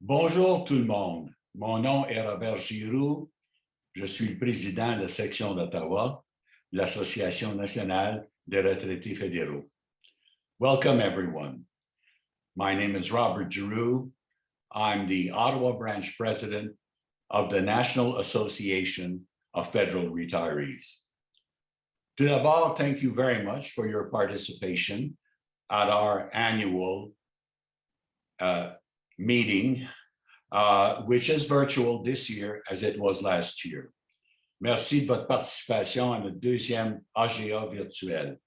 Bonjour tout le monde. Mon nom est Robert Giroux. Je suis le président de la section d'Ottawa, l'Association nationale des retraités fédéraux. Welcome, everyone. My name is Robert Giroux. I'm the Ottawa branch president of the National Association of Federal Retirees. Tout d'abord, thank you very much for your participation at our annual meeting, which is virtual this year as it was last year. Merci de votre participation à notre deuxième AGA virtuel.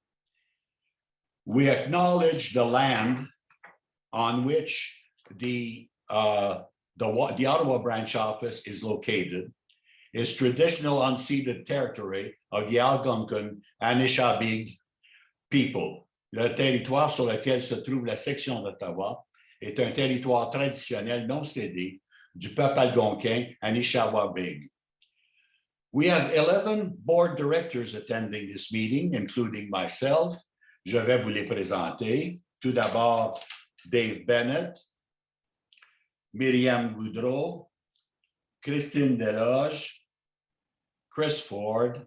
We acknowledge the land on which the Ottawa branch office is located is traditional unceded territory of the Algonquin Anishinaabe people. Le territoire sur lequel se trouve la section d'Ottawa est un territoire traditionnel non cédé du peuple algonquin Anishinaabe. We have 11 board directors attending this meeting, including myself. Je vais vous les présenter. Tout d'abord, Dave Bennett, Myriam Goudreau, Christine Deloge, Chris Ford,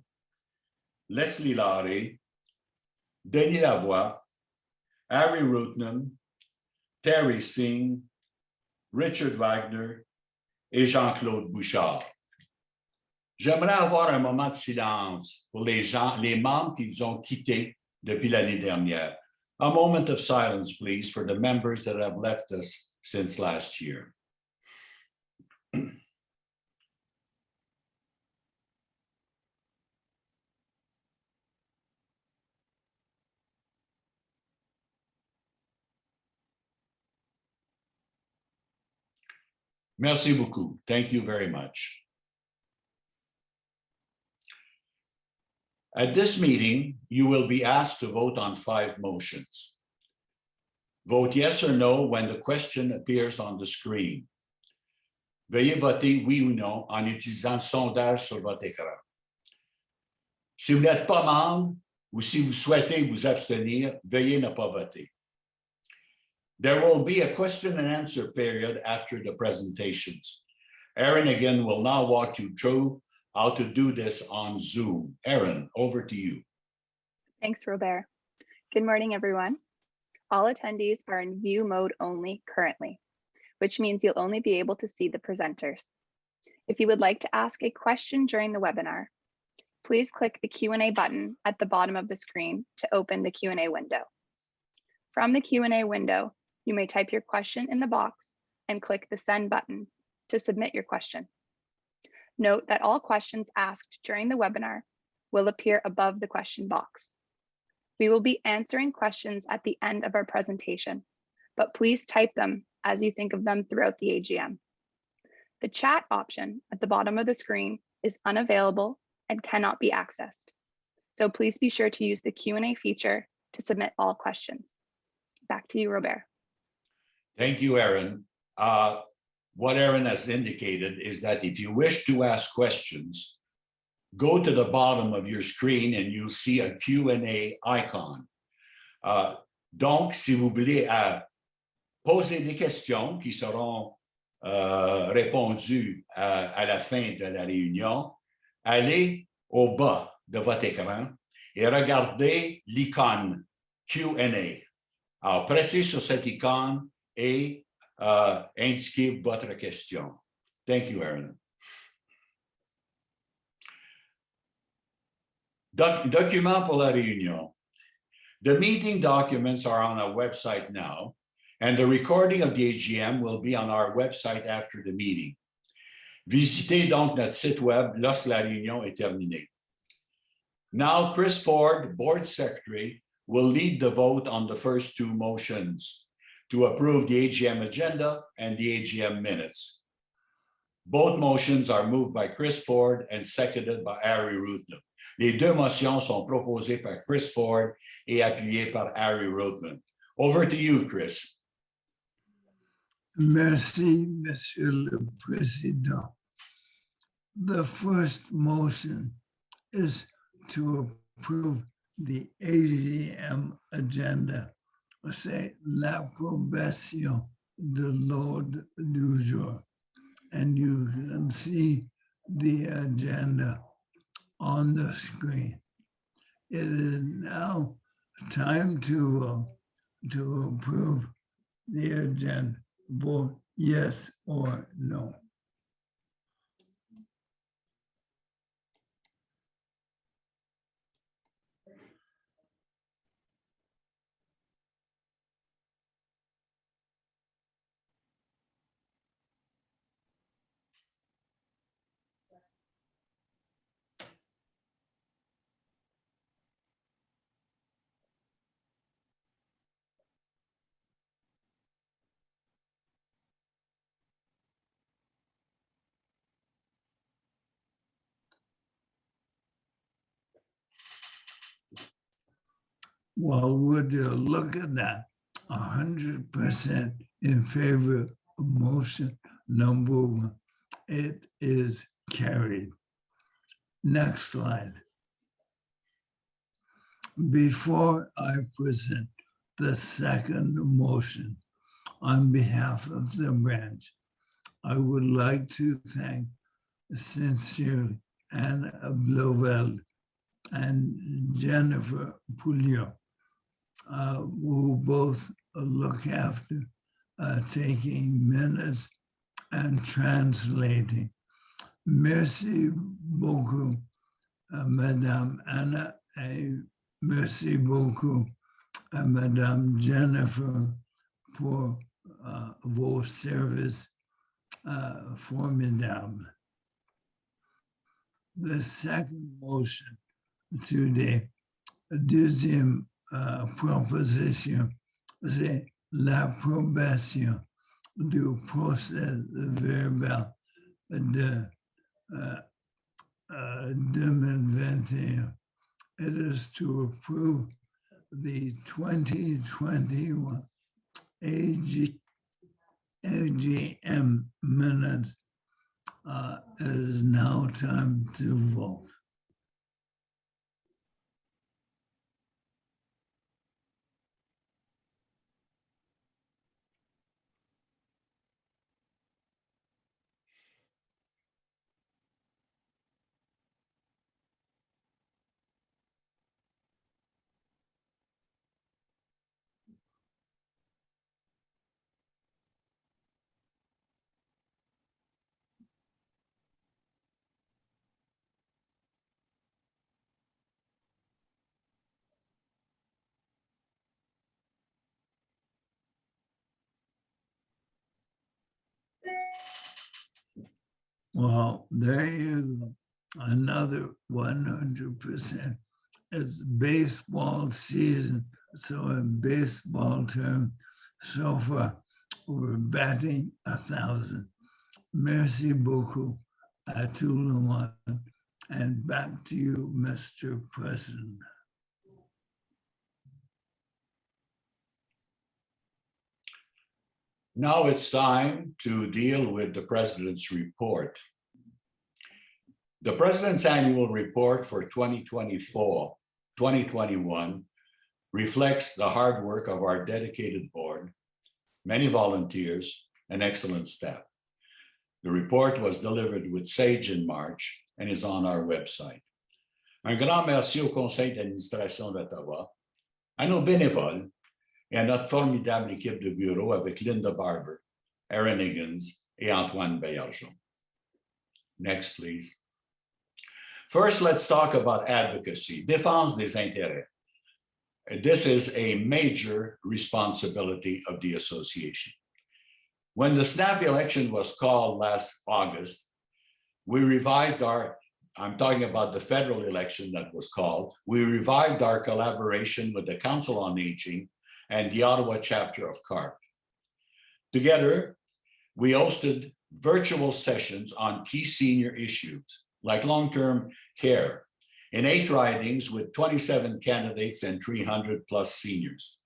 Leslie Laurie, Denis Lavoie, Harry Rootnam, Terry Singh, Richard Wagner et Jean-Claude Bouchard. J'aimerais avoir un moment de silence pour les membres qui nous ont quittés depuis l'année dernière. A moment of silence, please, for the members that have left us since last year. Merci beaucoup. Thank you very much. At this meeting, you will be asked to vote on 5 motions. Vote yes or no when the question appears on the screen. Veuillez voter oui ou non en utilisant le sondage sur votre écran. Si vous n'êtes pas membre ou si vous souhaitez vous abstenir, veuillez ne pas voter. There will be a question and answer period after the presentations. Erin again will now walk you through how to do this on Zoom. Erin, over to you. Thanks, Robert. Good morning, everyone. All attendees are in view mode only currently, which means you'll only be able to see the presenters. If you would like to ask a question during the webinar, please click the Q&A button at the bottom of the screen to open the Q&A window. From the Q&A window, you may type your question in the box and click the send button to submit your question. Note that all questions asked during the webinar will appear above the question box. We will be answering questions at the end of our presentation, but please type them as you think of them throughout the AGM. The chat option at the bottom of the screen is unavailable and cannot be accessed. So please be sure to use the Q&A feature to submit all questions. Back to you, Robert. Thank you, Erin. What Erin has indicated is that if you wish to ask questions, go to the bottom of your screen and you'll see a Q&A icon. Donc, si vous voulez poser des questions qui seront répondues à la fin de la réunion, allez au bas de votre écran et regardez l'icône Q&A. Alors, pressez sur cette icône et indiquez votre question. Thank you, Erin. Document pour la réunion. The meeting documents are on our website now, and the recording of the AGM will be on our website after the meeting. Visitez donc notre site web lorsque la réunion est terminée. Now, Chris Ford, Board Secretary, will lead the vote on the first 2 motions to approve the AGM agenda and the AGM minutes. Both motions are moved by Chris Ford and seconded by Harry Rootnam. Les 2 motions sont proposées par Chris Ford et appuyées par Harry Rootnam. Over to you, Chris. Merci, Monsieur le Président. The first motion is to approve the AGM agenda. C'est l'approbation de l'ordre du jour. And you can see the agenda on the screen. It is now time to approve the agenda. Vote yes or no. Well, would you look at that? 100% in favor of motion number one. It is carried. Next slide. Before I present the second motion on behalf of the branch, I would like to thank sincerely Anna Bloveld and Jennifer Pouliot, who both look after taking minutes and translating. Merci beaucoup, Madame Anna, et merci beaucoup, Madame Jennifer, pour vos services formidables. The second motion today, deuxième proposition, c'est l'approbation du procès verbal de 2021. It is to approve the 2021 AGM minutes. It is now time to vote. Well, there you go. Another 100%. It's baseball season. So in baseball terms, so far, we're batting 1,000. Merci beaucoup à tout le monde. And back to you, Mr. President. Now it's time to deal with the President's report. The President's annual report for 2021 reflects the hard work of our dedicated board, many volunteers, and excellent staff. The report was delivered with SAGE in March and is on our website. Un grand merci au Conseil d'administration d'Ottawa, à nos bénévoles, et à notre formidable équipe de bureau avec Linda Barber, Aaron Higgins, et Antoine Bayarjon. Next, please. First, let's talk about advocacy, défense des intérêts. This is a major responsibility of the association. When the snap election was called last August, we revised I'm talking about the federal election that was called, we revived our collaboration with the Council on Aging and the Ottawa chapter of CARP. Together, we hosted virtual sessions on key senior issues like long-term care in 8 ridings with 27 candidates and 300 plus seniors.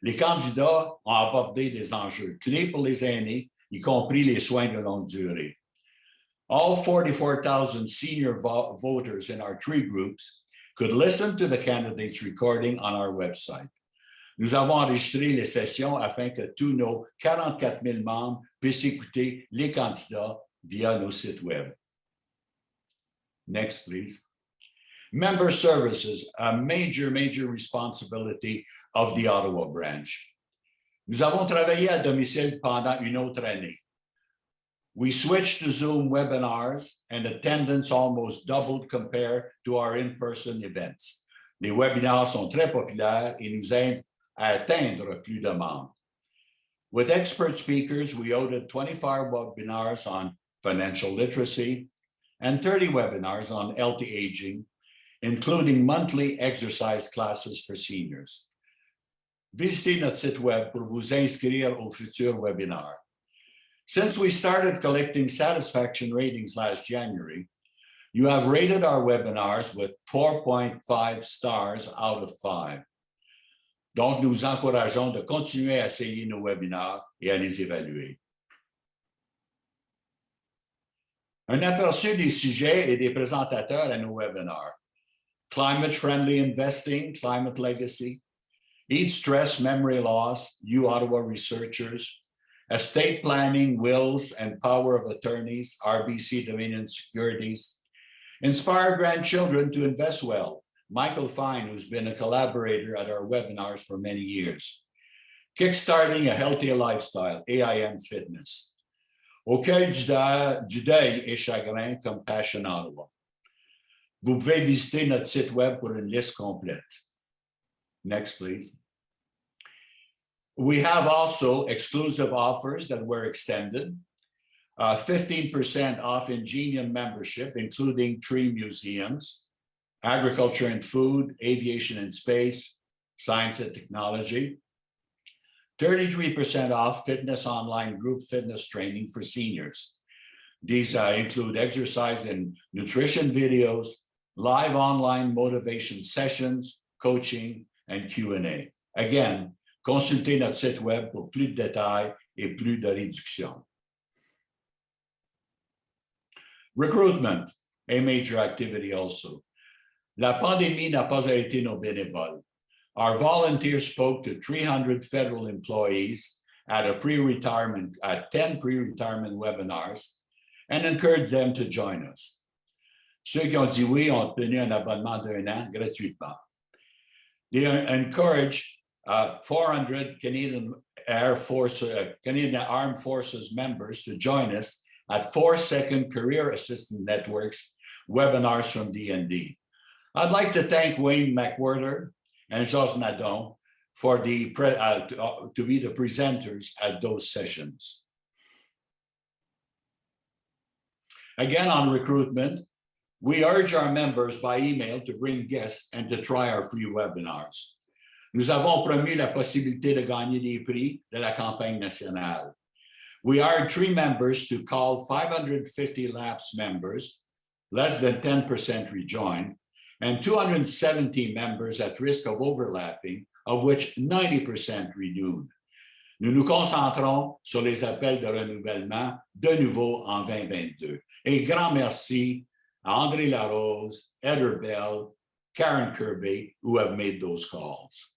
Les candidats ont abordé des enjeux clés pour les aînés, y compris les soins de longue durée. All 44,000 senior voters in our 3 groups could listen to the candidates' recording on our website. Nous avons enregistré les sessions afin que tous nos 44 000 membres puissent écouter les candidats via nos sites web. Next, please. Member services, a major responsibility of the Ottawa branch. Nous avons travaillé à domicile pendant une autre année. We switched to Zoom webinars and attendance almost doubled compared to our in-person events. Les webinars sont très populaires et nous aident à atteindre plus de membres. With expert speakers, we hosted 25 webinars on financial literacy and 30 webinars on healthy aging, including monthly exercise classes for seniors. Visitez notre site web pour vous inscrire aux futurs webinars. Since we started collecting satisfaction ratings last January, you have rated our webinars with 4.5 stars out of 5. Donc, nous vous encourageons de continuer à essayer nos webinars et à les évaluer. Un aperçu des sujets et des présentateurs à nos webinars. Climate-friendly investing, climate legacy, heat stress, memory loss, you Ottawa researchers, estate planning, wills and power of attorneys, RBC Dominion Securities, inspire grandchildren to invest well, Michael Fine, who's been a collaborator at our webinars for many years, kickstarting a healthier lifestyle, AIM Fitness, au cœur du deuil et chagrin, Compassion Ottawa. Vous pouvez visiter notre site web pour une liste complète. Next, please. We have also exclusive offers that were extended. 15% off Ingenium membership, including 3 museums, agriculture and food, aviation and space, science and technology. 33% off fitness online group fitness training for seniors. These include exercise and nutrition videos, live online motivation sessions, coaching, and Q&A. Again, consultez notre site web pour plus de détails et plus de réductions. Recruitment, a major activity also. La pandémie n'a pas arrêté nos bénévoles. Our volunteers spoke to 300 federal employees at 10 pre-retirement webinars and encouraged them to join us. Ceux qui ont dit oui ont obtenu un abonnement d'1 an gratuitement. They encourage 400 Canadian Armed Forces members to join us at 4-second Career Assistant Network's webinars from DND. I'd like to thank Wayne McWhirter and Georges Nadon for to be the presenters at those sessions. Again, on recruitment, we urge our members by email to bring guests and to try our free webinars. Nous avons promis la possibilité de gagner des prix de la campagne nationale. We hired 3 members to call 550 lapsed members, less than 10% rejoined, and 270 members at risk of overlapping, of which 90% renewed. Nous nous concentrons sur les appels de renouvellement de nouveau en 2022. Et grand merci à André Larose, Heather Bell, Karen Kirby, who have made those calls.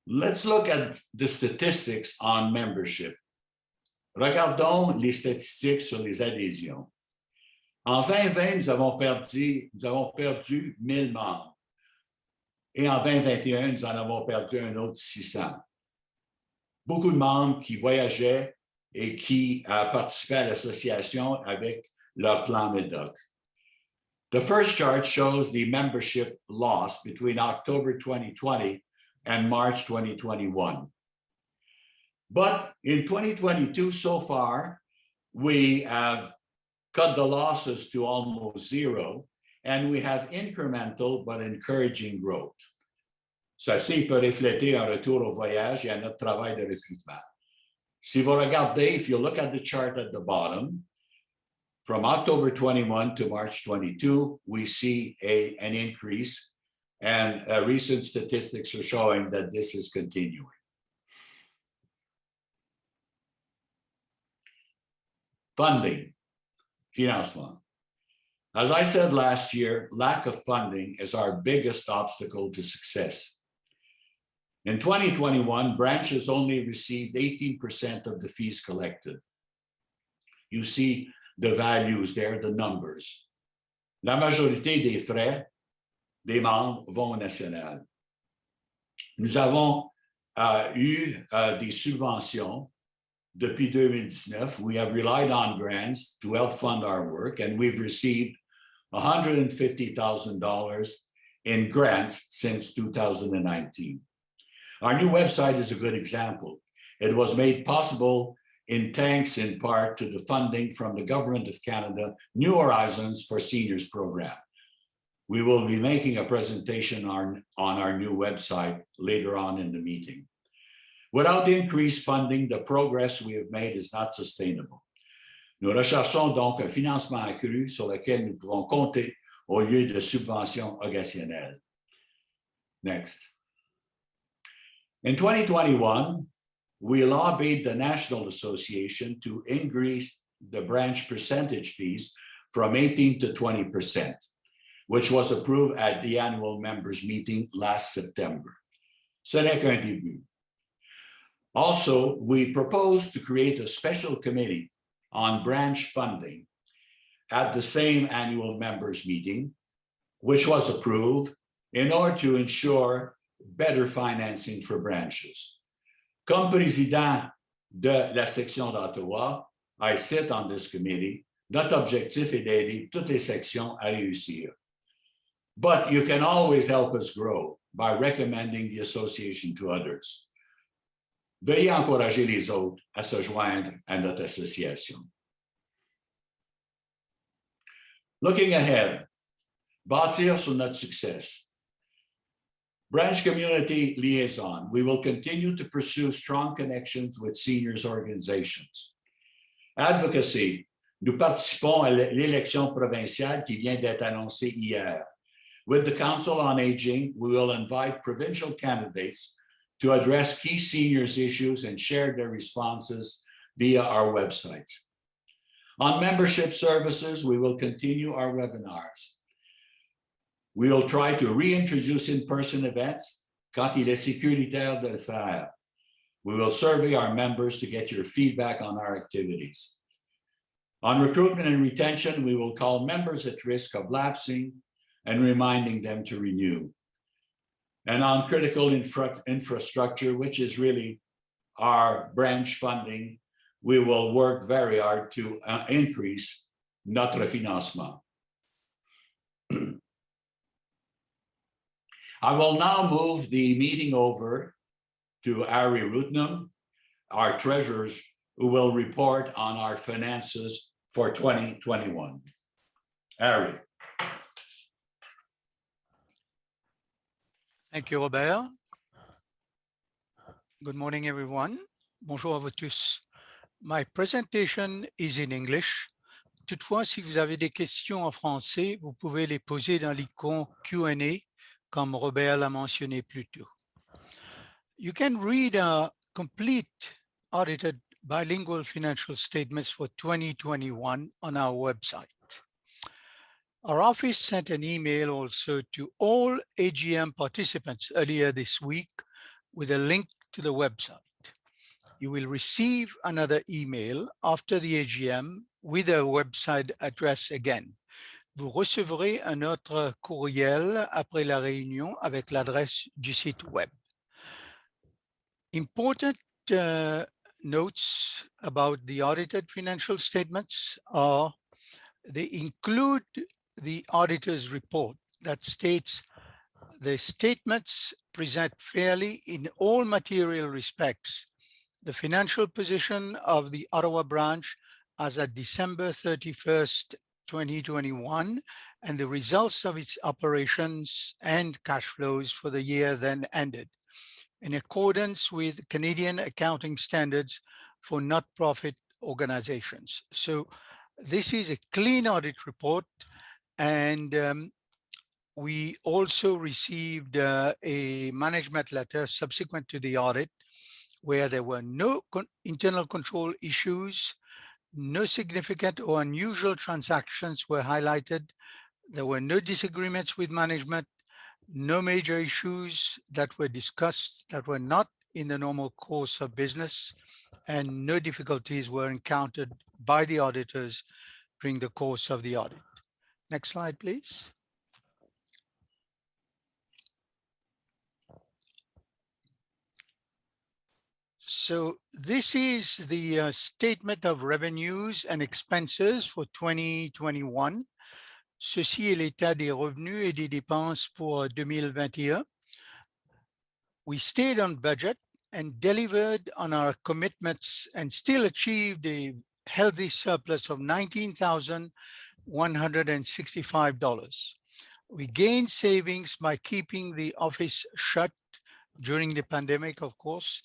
Let's look at the statistics on membership. Regardons les statistiques sur les adhésions. En 2020, nous avons perdu 1000 membres. Et en 2021, nous en avons perdu un autre 600. Beaucoup de membres qui voyageaient et qui participaient à l'association avec leur plan MEDOC. The first chart shows the membership loss between October 2020 and March 2021. But in 2022, so far, we have cut the losses to almost 0, and we have incremental but encouraging growth. Ceci peut refléter un retour au voyage et à notre travail de recrutement. Si vous regardez, if you look at the chart at the bottom, from October 21 to March 22, we see an increase, and recent statistics are showing that this is continuing. Funding, financement. As I said last year, lack of funding is our biggest obstacle to success. In 2021, branches only received 18% of the fees collected. You see the values there, the numbers. La majorité des frais des membres vont au national. Nous avons eu des subventions depuis 2019. We have relied on grants to help fund our work, and we've received $150,000 in grants since 2019. Our new website is a good example. It was made possible thanks in part to the funding from the Government of Canada New Horizons for Seniors program. We will be making a presentation on our new website later on in the meeting. Without increased funding, the progress we have made is not sustainable. Nous recherchons donc un financement accru sur lequel nous pouvons compter au lieu de subventions occasionnelles. Next. In 2021, we lobbied the National Association to increase the branch percentage fees from 18 to 20%, which was approved at the annual members meeting last September. Ce n'est qu'un début. Also, we proposed to create a special committee on branch funding at the same annual members meeting, which was approved in order to ensure better financing for branches. Comme président de la section d'Ottawa, I sit on this committee. Notre objectif est d'aider toutes les sections à réussir. But you can always help us grow by recommending the association to others. Veuillez encourager les autres à se joindre à notre association. Looking ahead, bâtir sur notre succès. Branch Community Liaison, we will continue to pursue strong connections with seniors organizations. Advocacy, nous participons à l'élection provinciale qui vient d'être annoncée hier. With the Council on Aging, we will invite provincial candidates to address key seniors issues and share their responses via our websites. On membership services, we will continue our webinars. We will try to reintroduce in-person events quand il est sécuritaire de le faire. We will survey our members to get your feedback on our activities. On recruitment and retention, we will call members at risk of lapsing and reminding them to renew. And on critical infrastructure, which is really our branch funding, we will work very hard to increase notre financement. I will now move the meeting over to Harry Rutnam, our treasurer, who will report on our finances for 2021. Harry. Thank you, Robert. Good morning, everyone. Bonjour à vous tous. My presentation is in English. Toutefois, si vous avez des questions en français, vous pouvez les poser dans l'icône Q&A, comme Robert l'a mentionné plus tôt. You can read a complete audited bilingual financial statements for 2021 on our website. Our office sent an email also to all AGM participants earlier this week with a link to the website. You will receive another email after the AGM with a website address again. Vous recevrez un autre courriel après la réunion avec l'adresse du site web. Important notes about the audited financial statements are they include the auditor's report that states the statements present fairly in all material respects the financial position of the Ottawa branch as at December 31st, 2021, and the results of its operations and cash flows for the year then ended, in accordance with Canadian accounting standards for not-profit organizations. So this is a clean audit report, and we also received a management letter subsequent to the audit where there were no internal control issues No significant or unusual transactions were highlighted. There were no disagreements with management, no major issues that were discussed that were not in the normal course of business, and no difficulties were encountered by the auditors during the course of the audit. Next slide, please. So this is the statement of revenues and expenses for 2021. Ceci est l'état des revenus et des dépenses pour 2021. We stayed on budget and delivered on our commitments and still achieved a healthy surplus of $19,165. We gained savings by keeping the office shut during the pandemic, of course,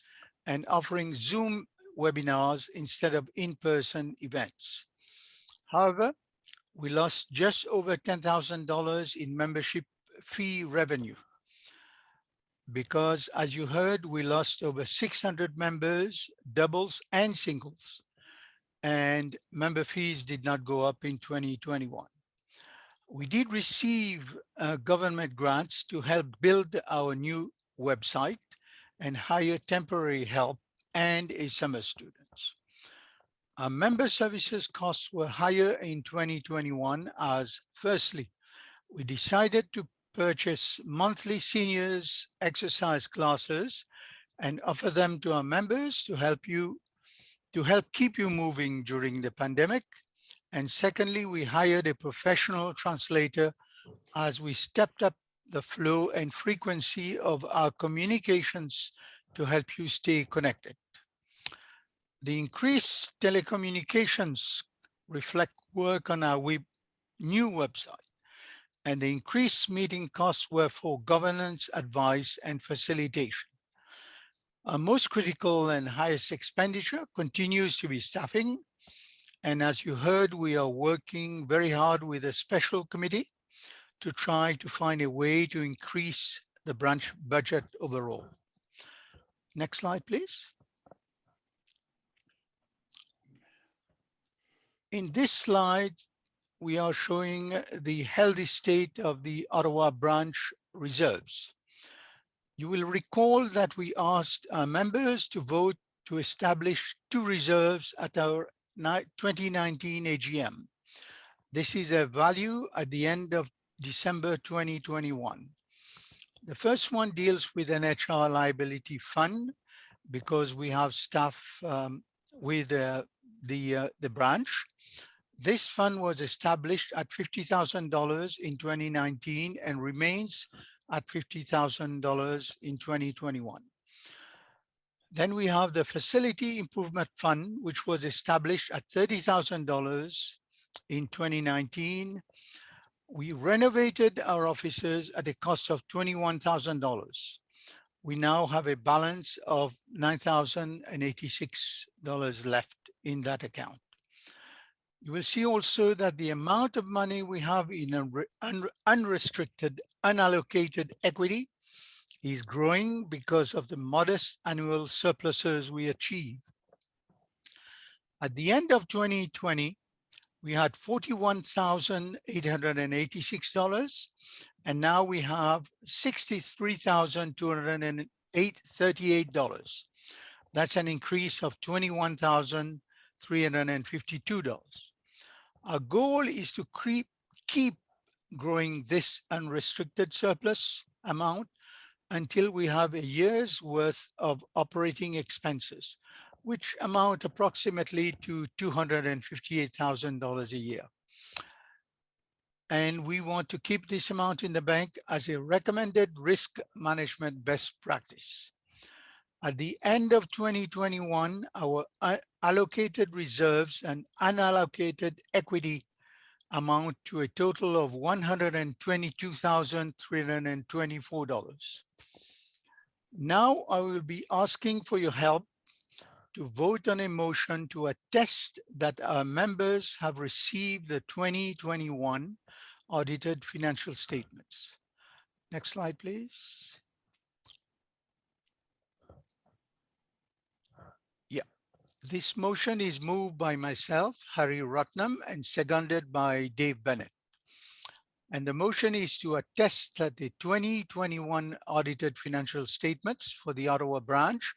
and offering Zoom webinars instead of in-person events. However, we lost just over $10,000 in membership fee revenue because, as you heard, we lost over 600 members, doubles and singles, and member fees did not go up in 2021. We did receive government grants to help build our new website and hire temporary help and a summer students. Our member services costs were higher in 2021 as, firstly, we decided to purchase monthly seniors exercise classes and offer them to our members to help keep you moving during the pandemic. And secondly, we hired a professional translator as we stepped up the flow and frequency of our communications to help you stay connected. The increased telecommunications reflect work on our new website, and the increased meeting costs were for governance, advice, and facilitation. Our most critical and highest expenditure continues to be staffing. And as you heard, we are working very hard with a special committee to try to find a way to increase the branch budget overall. Next slide, please. In this slide, we are showing the healthy state of the Ottawa branch reserves. You will recall that we asked our members to vote to establish 2 reserves at our 2019 AGM. This is a value at the end of December 2021. The first one deals with an HR liability fund because we have staff with the branch. This fund was established at $50,000 in 2019 and remains at $50,000 in 2021. Then we have the Facility Improvement Fund, which was established at $30,000 in 2019. We renovated our offices at a cost of $21,000. We now have a balance of $9,086 left in that account. You will see also that the amount of money we have in unrestricted, unallocated equity is growing because of the modest annual surpluses we achieve. At the end of 2020, we had $41,886, and now we have $63,238. That's an increase of $21,352. Our goal is to keep growing this unrestricted surplus amount until we have a year's worth of operating expenses, which amount approximately to $258,000 a year. And we want to keep this amount in the bank as a recommended risk management best practice. At the end of 2021, our allocated reserves and unallocated equity amount to a total of $122,324. Now I will be asking for your help to vote on a motion to attest that our members have received the 2021 audited financial statements. Next slide, please. Yeah, This motion is moved by myself, Harry Rutnam, and seconded by Dave Bennett. And the motion is to attest that the 2021 audited financial statements for the Ottawa branch,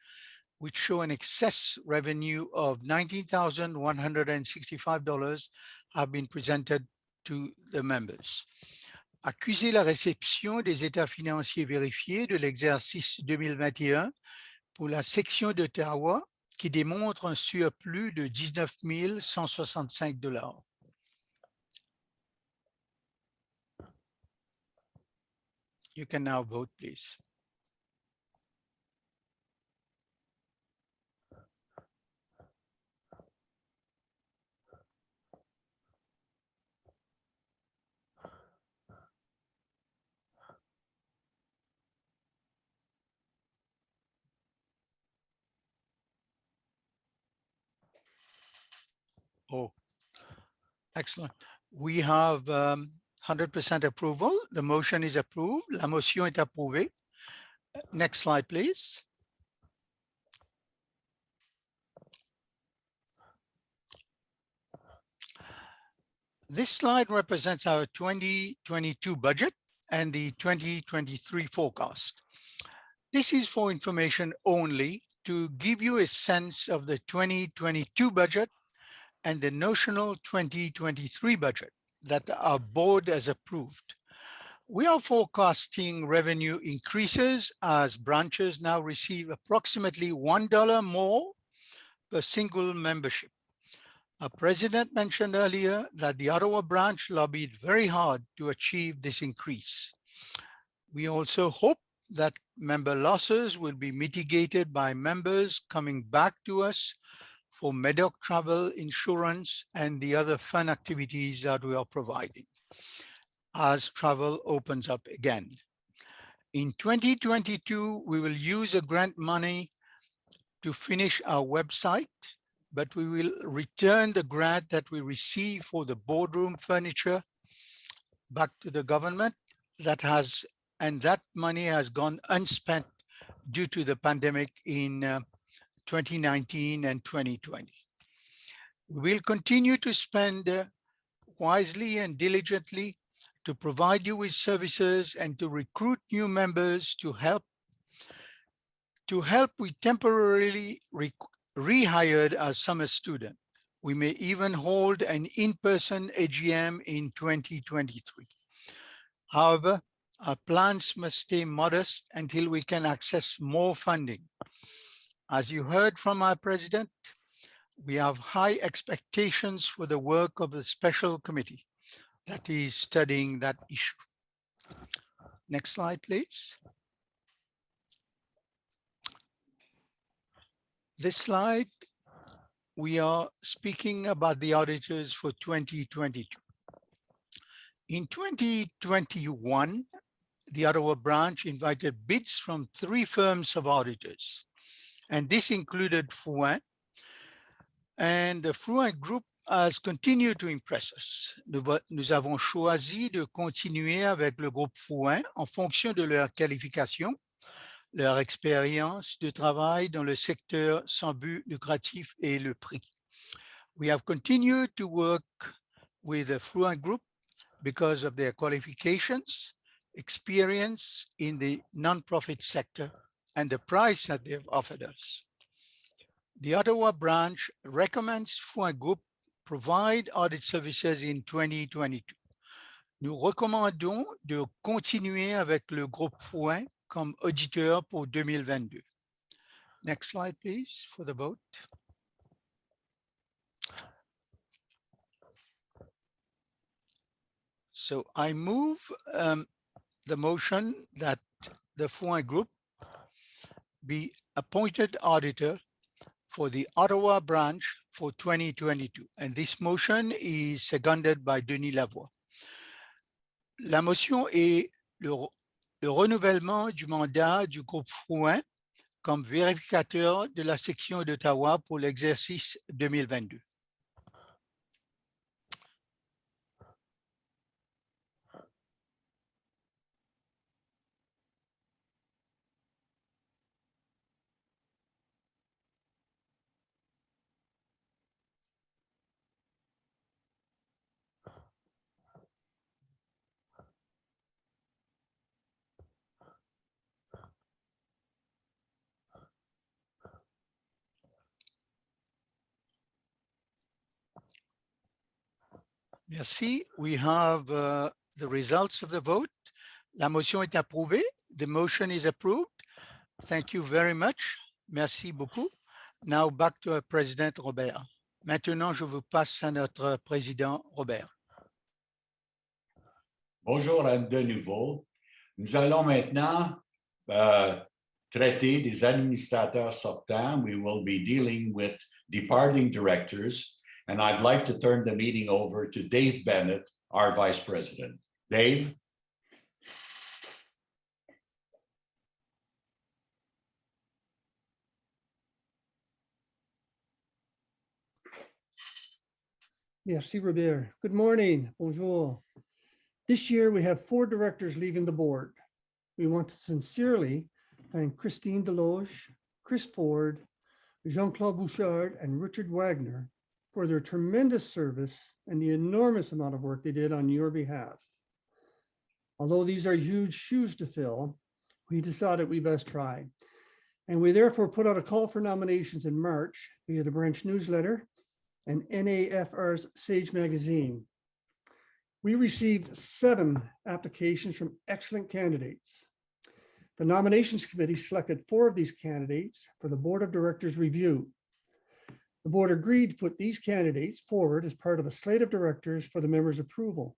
which show an excess revenue of $19,165, have been presented to the members. Accuser la réception des états financiers vérifiés de l'exercice 2021 pour la section d'Ottawa qui démontre un surplus de $19 165. You can now vote, please. Oh, excellent. We have 100% approval. The motion is approved. La motion est approuvée. Next slide, please. This slide represents our 2022 budget and the 2023 forecast. This is for information only to give you a sense of the 2022 budget and the notional 2023 budget that our board has approved. We are forecasting revenue increases as branches now receive approximately $1 more per single membership. Our president mentioned earlier that the Ottawa branch lobbied very hard to achieve this increase. We also hope that member losses will be mitigated by members coming back to us for Medoc travel insurance and the other fun activities that we are providing as travel opens up again. In 2022, we will use the grant money to finish our website, but we will return the grant that we receive for the boardroom furniture back to the government and that money has gone unspent due to the pandemic in 2019 and 2020. We will continue to spend wisely and diligently to provide you with services and to recruit new members to help. We temporarily rehired our summer student. We may even hold an in-person AGM in 2023. However, our plans must stay modest until we can access more funding. As you heard from our president, we have high expectations for the work of the special committee that is studying that issue. Next slide, please. This slide, we are speaking about the auditors for 2022. In 2021, the Ottawa branch invited bids from 3 firms of auditors, and this included Fouin, and the Fouin group has continued to impress us. Nous avons choisi de continuer avec le groupe Fouin en fonction de leur qualification, leur expérience de travail dans le secteur sans but lucratif et le prix. We have continued to work with the Fouin group because of their qualifications, experience in the nonprofit sector, and the price that they've offered us. The Ottawa branch recommends Fouin Group provide audit services in 2022. Nous recommandons de continuer avec le groupe Fouin comme auditeur pour 2022. Next slide, please, for the vote. So I move the motion that the Fouin Group be appointed auditor for the Ottawa branch for 2022. And this motion is seconded by Denis Lavoie. La motion est le renouvellement du mandat du groupe Fouin comme vérificateur de la section d'Ottawa pour l'exercice 2022. Merci. We have the results of the vote. La motion est approuvée. The motion is approved. Thank you very much. Merci beaucoup. Now back to our President Robert. Maintenant, je vous passe à notre président Robert. Bonjour de nouveau. Nous allons maintenant traiter des administrateurs sortants. We will be dealing with departing directors, and I'd like to turn the meeting over to Dave Bennett, our Vice President. Dave? Merci, Robert. Good morning. Bonjour. This year, we have 4 directors leaving the board. We want to sincerely thank Christine Deloge, Chris Ford, Jean-Claude Bouchard, and Richard Wagner for their tremendous service and the enormous amount of work they did on your behalf. Although these are huge shoes to fill, we decided we best try. And we therefore put out a call for nominations in March via the branch newsletter and NAFR's Sage magazine. We received 7 applications from excellent candidates. The nominations committee selected 4 of these candidates for the board of directors review. The board agreed to put these candidates forward as part of a slate of directors for the members' approval.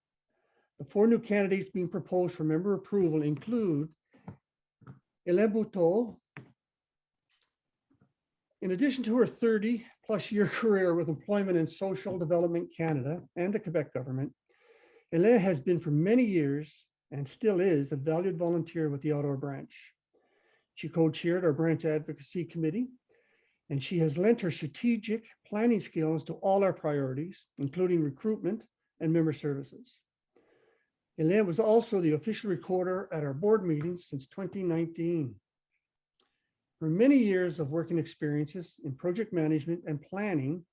The 4 new candidates being proposed for member approval include Hélène Bouteau. In addition to her 30-plus year career with Employment and Social Development Canada and the Quebec government, Hélène has been for many years and still is a valued volunteer with the Ottawa branch. She co-chaired our branch advocacy committee, and she has lent her strategic planning skills to all our priorities, including recruitment and member services. Hélène was also the official recorder at our board meetings since 2019. Her many years of working experiences in project management and planning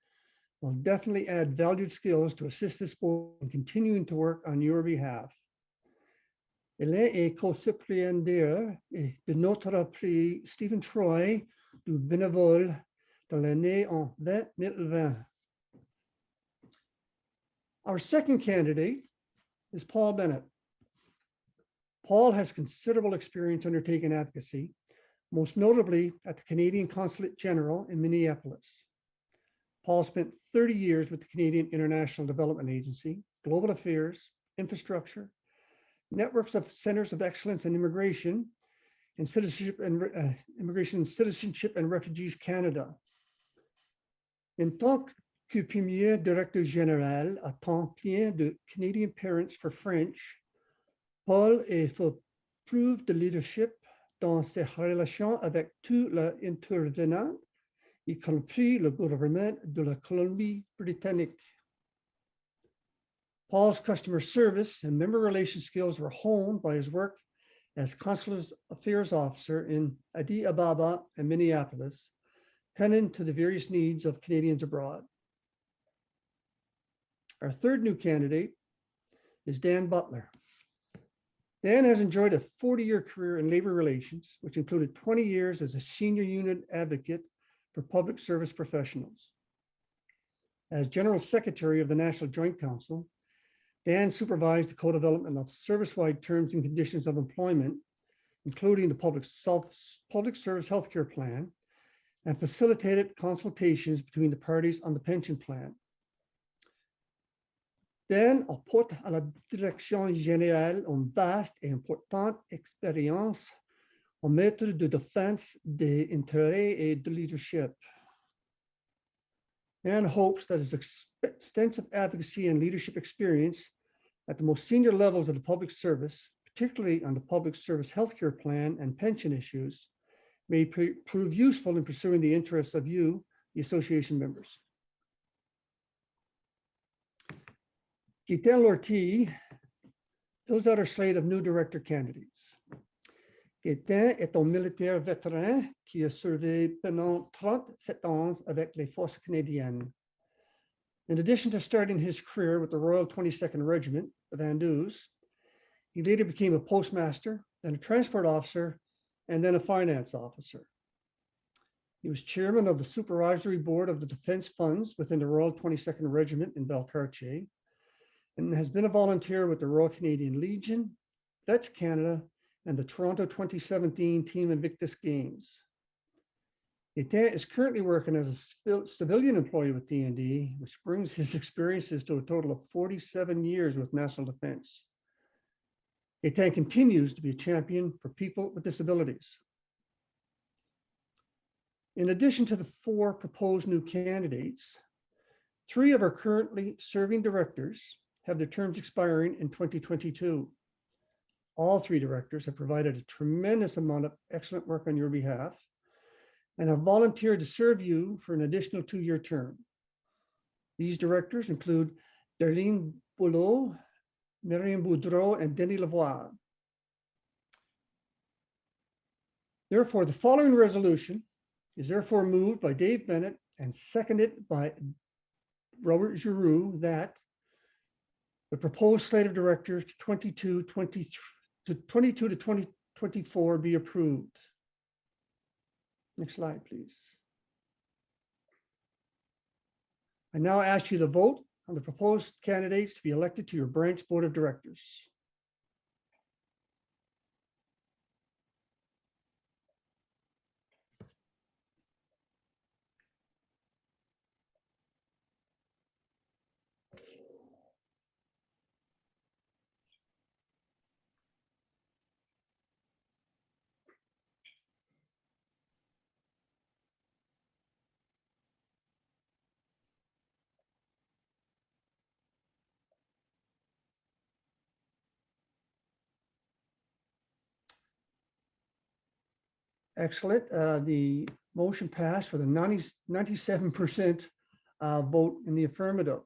will definitely add valued skills to assist this board in continuing to work on your behalf. Hélène est co-suppléantaire de notre prix Stephen Troy du bénévole de l'année en 2020. Our second candidate is Paul Bennett. Paul has considerable experience undertaking advocacy, most notably at the Canadian Consulate General in Minneapolis. Paul spent 30 years with the Canadian International Development Agency, Global Affairs, Infrastructure, Networks of Centers of Excellence in Immigration, and Citizenship and Refugees Canada. En tant que premier directeur général à temps plein de Canadian Parents for French, Paul a fait preuve de leadership dans ses relations avec tous les intervenants, y compris le gouvernement de la Colombie-Britannique. Paul's customer service and member relations skills were honed by his work as Consular Affairs Officer in Addis Ababa and Minneapolis, tending to the various needs of Canadians abroad. Our third new candidate is Dan Butler. Dan has enjoyed a 40-year career in labor relations, which included 20 years as a senior unit advocate for public service professionals. As General Secretary of the National Joint Council, Dan supervised the co-development of service-wide terms and conditions of employment, including the public service healthcare plan, and facilitated consultations between the parties on the pension plan. Dan apporte à la direction générale une vaste et importante expérience en matière de défense des intérêts et de leadership. Dan hopes that his extensive advocacy and leadership experience at the most senior levels of the public service, particularly on the public service healthcare plan and pension issues, may prove useful in pursuing the interests of you, the association members. Gaëtan Lortie fills out our slate of new director candidates. Gaëtan est un militaire vétéran qui a servi pendant 37 ans avec les forces canadiennes. In addition to starting his career with the Royal 22nd Regiment, the Vandeus, he later became a postmaster, then a transport officer, and then a finance officer. He was chairman of the supervisory board of the defense funds within the Royal 22nd Regiment in Valcartier, and has been a volunteer with the Royal Canadian Legion, Vets Canada, and the Toronto 2017 Team Invictus Games. Hdm is currently working as a civilian employee with DND, which brings his experiences to a total of 47 years with National Defence. Hdm continues to be a champion for people with disabilities. In addition to the 4 proposed new candidates, 3 of our currently serving directors have their terms expiring in 2022. All 3 directors have provided a tremendous amount of excellent work on your behalf and have volunteered to serve you for an additional 2-year term. These directors include Darlene Boulot, Marion Boudreau, and Denis Lavoie. Therefore, the following resolution is therefore moved by Dave Bennett and seconded by Robert Giroux that the proposed slate of directors to 22 to 2024 be approved. Next slide, please. I now ask you to vote on the proposed candidates to be elected to your branch board of directors. Excellent. The motion passed with a 97% vote in the affirmative.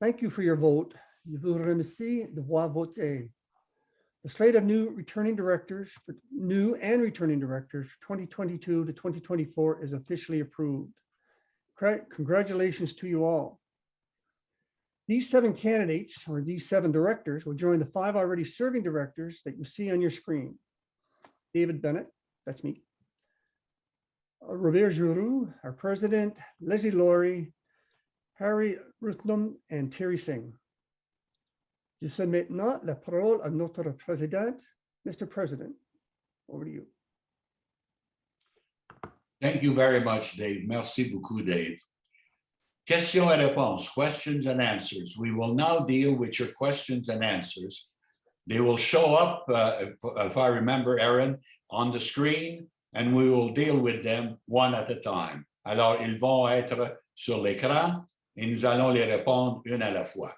Thank you for your vote. Je vous remercie de voir voter. The slate of new and returning directors for 2022 to 2024 is officially approved. Congratulations to you all. These 7 candidates, or these 7 directors, will join the 5 already serving directors that you see on your screen. David Bennett, that's me. Robert Giroux, our president, Leslie Laurie, Harry Ruthnam, and Terry Singh. Je cède maintenant la parole à notre président. Mr. President, over to you. Thank you very much, Dave. Merci beaucoup, Dave. Questions et réponses, questions and answers. We will now deal with your questions and answers. They will show up, if I remember, Aaron, on the screen, and we will deal with them one at a time. Alors, ils vont être sur l'écran et nous allons les répondre une à la fois.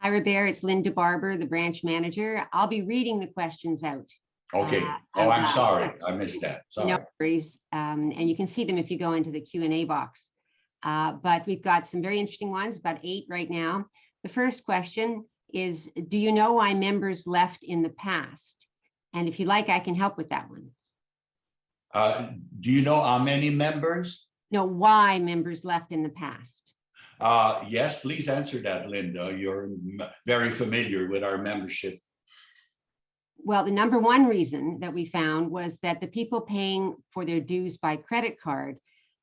Hi, Robert. It's Linda Barber, the branch manager. I'll be reading the questions out. Okay. I'm sorry. I missed that. Sorry. No worries. And you can see them if you go into the Q&A box. But we've got some very interesting ones, about 8 right now. The first question is, do you know why members left in the past? And if you like, I can help with that one. Do you know how many members? No, why members left in the past? Yes, please answer that, Linda. You're very familiar with our membership. Well, the number one reason that we found was that the people paying for their dues by credit card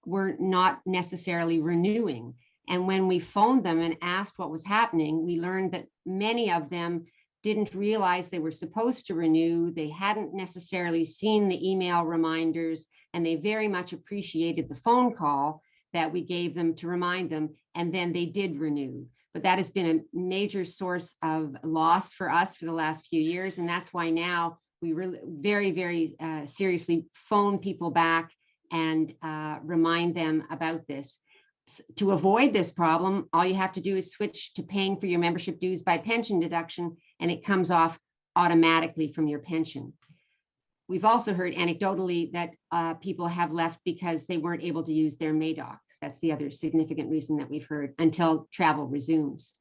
were not necessarily renewing. And when we phoned them and asked what was happening, we learned that many of them didn't realize they were supposed to renew. They hadn't necessarily seen the email reminders, and they very much appreciated the phone call that we gave them to remind them, and then they did renew. But that has been a major source of loss for us for the last few years. And that's why now we really very seriously phone people back and remind them about this. To avoid this problem, all you have to do is switch to paying for your membership dues by pension deduction, and it comes off automatically from your pension. We've also heard anecdotally that people have left because they weren't able to use their MADOC. That's the other significant reason that we've heard, until travel resumes.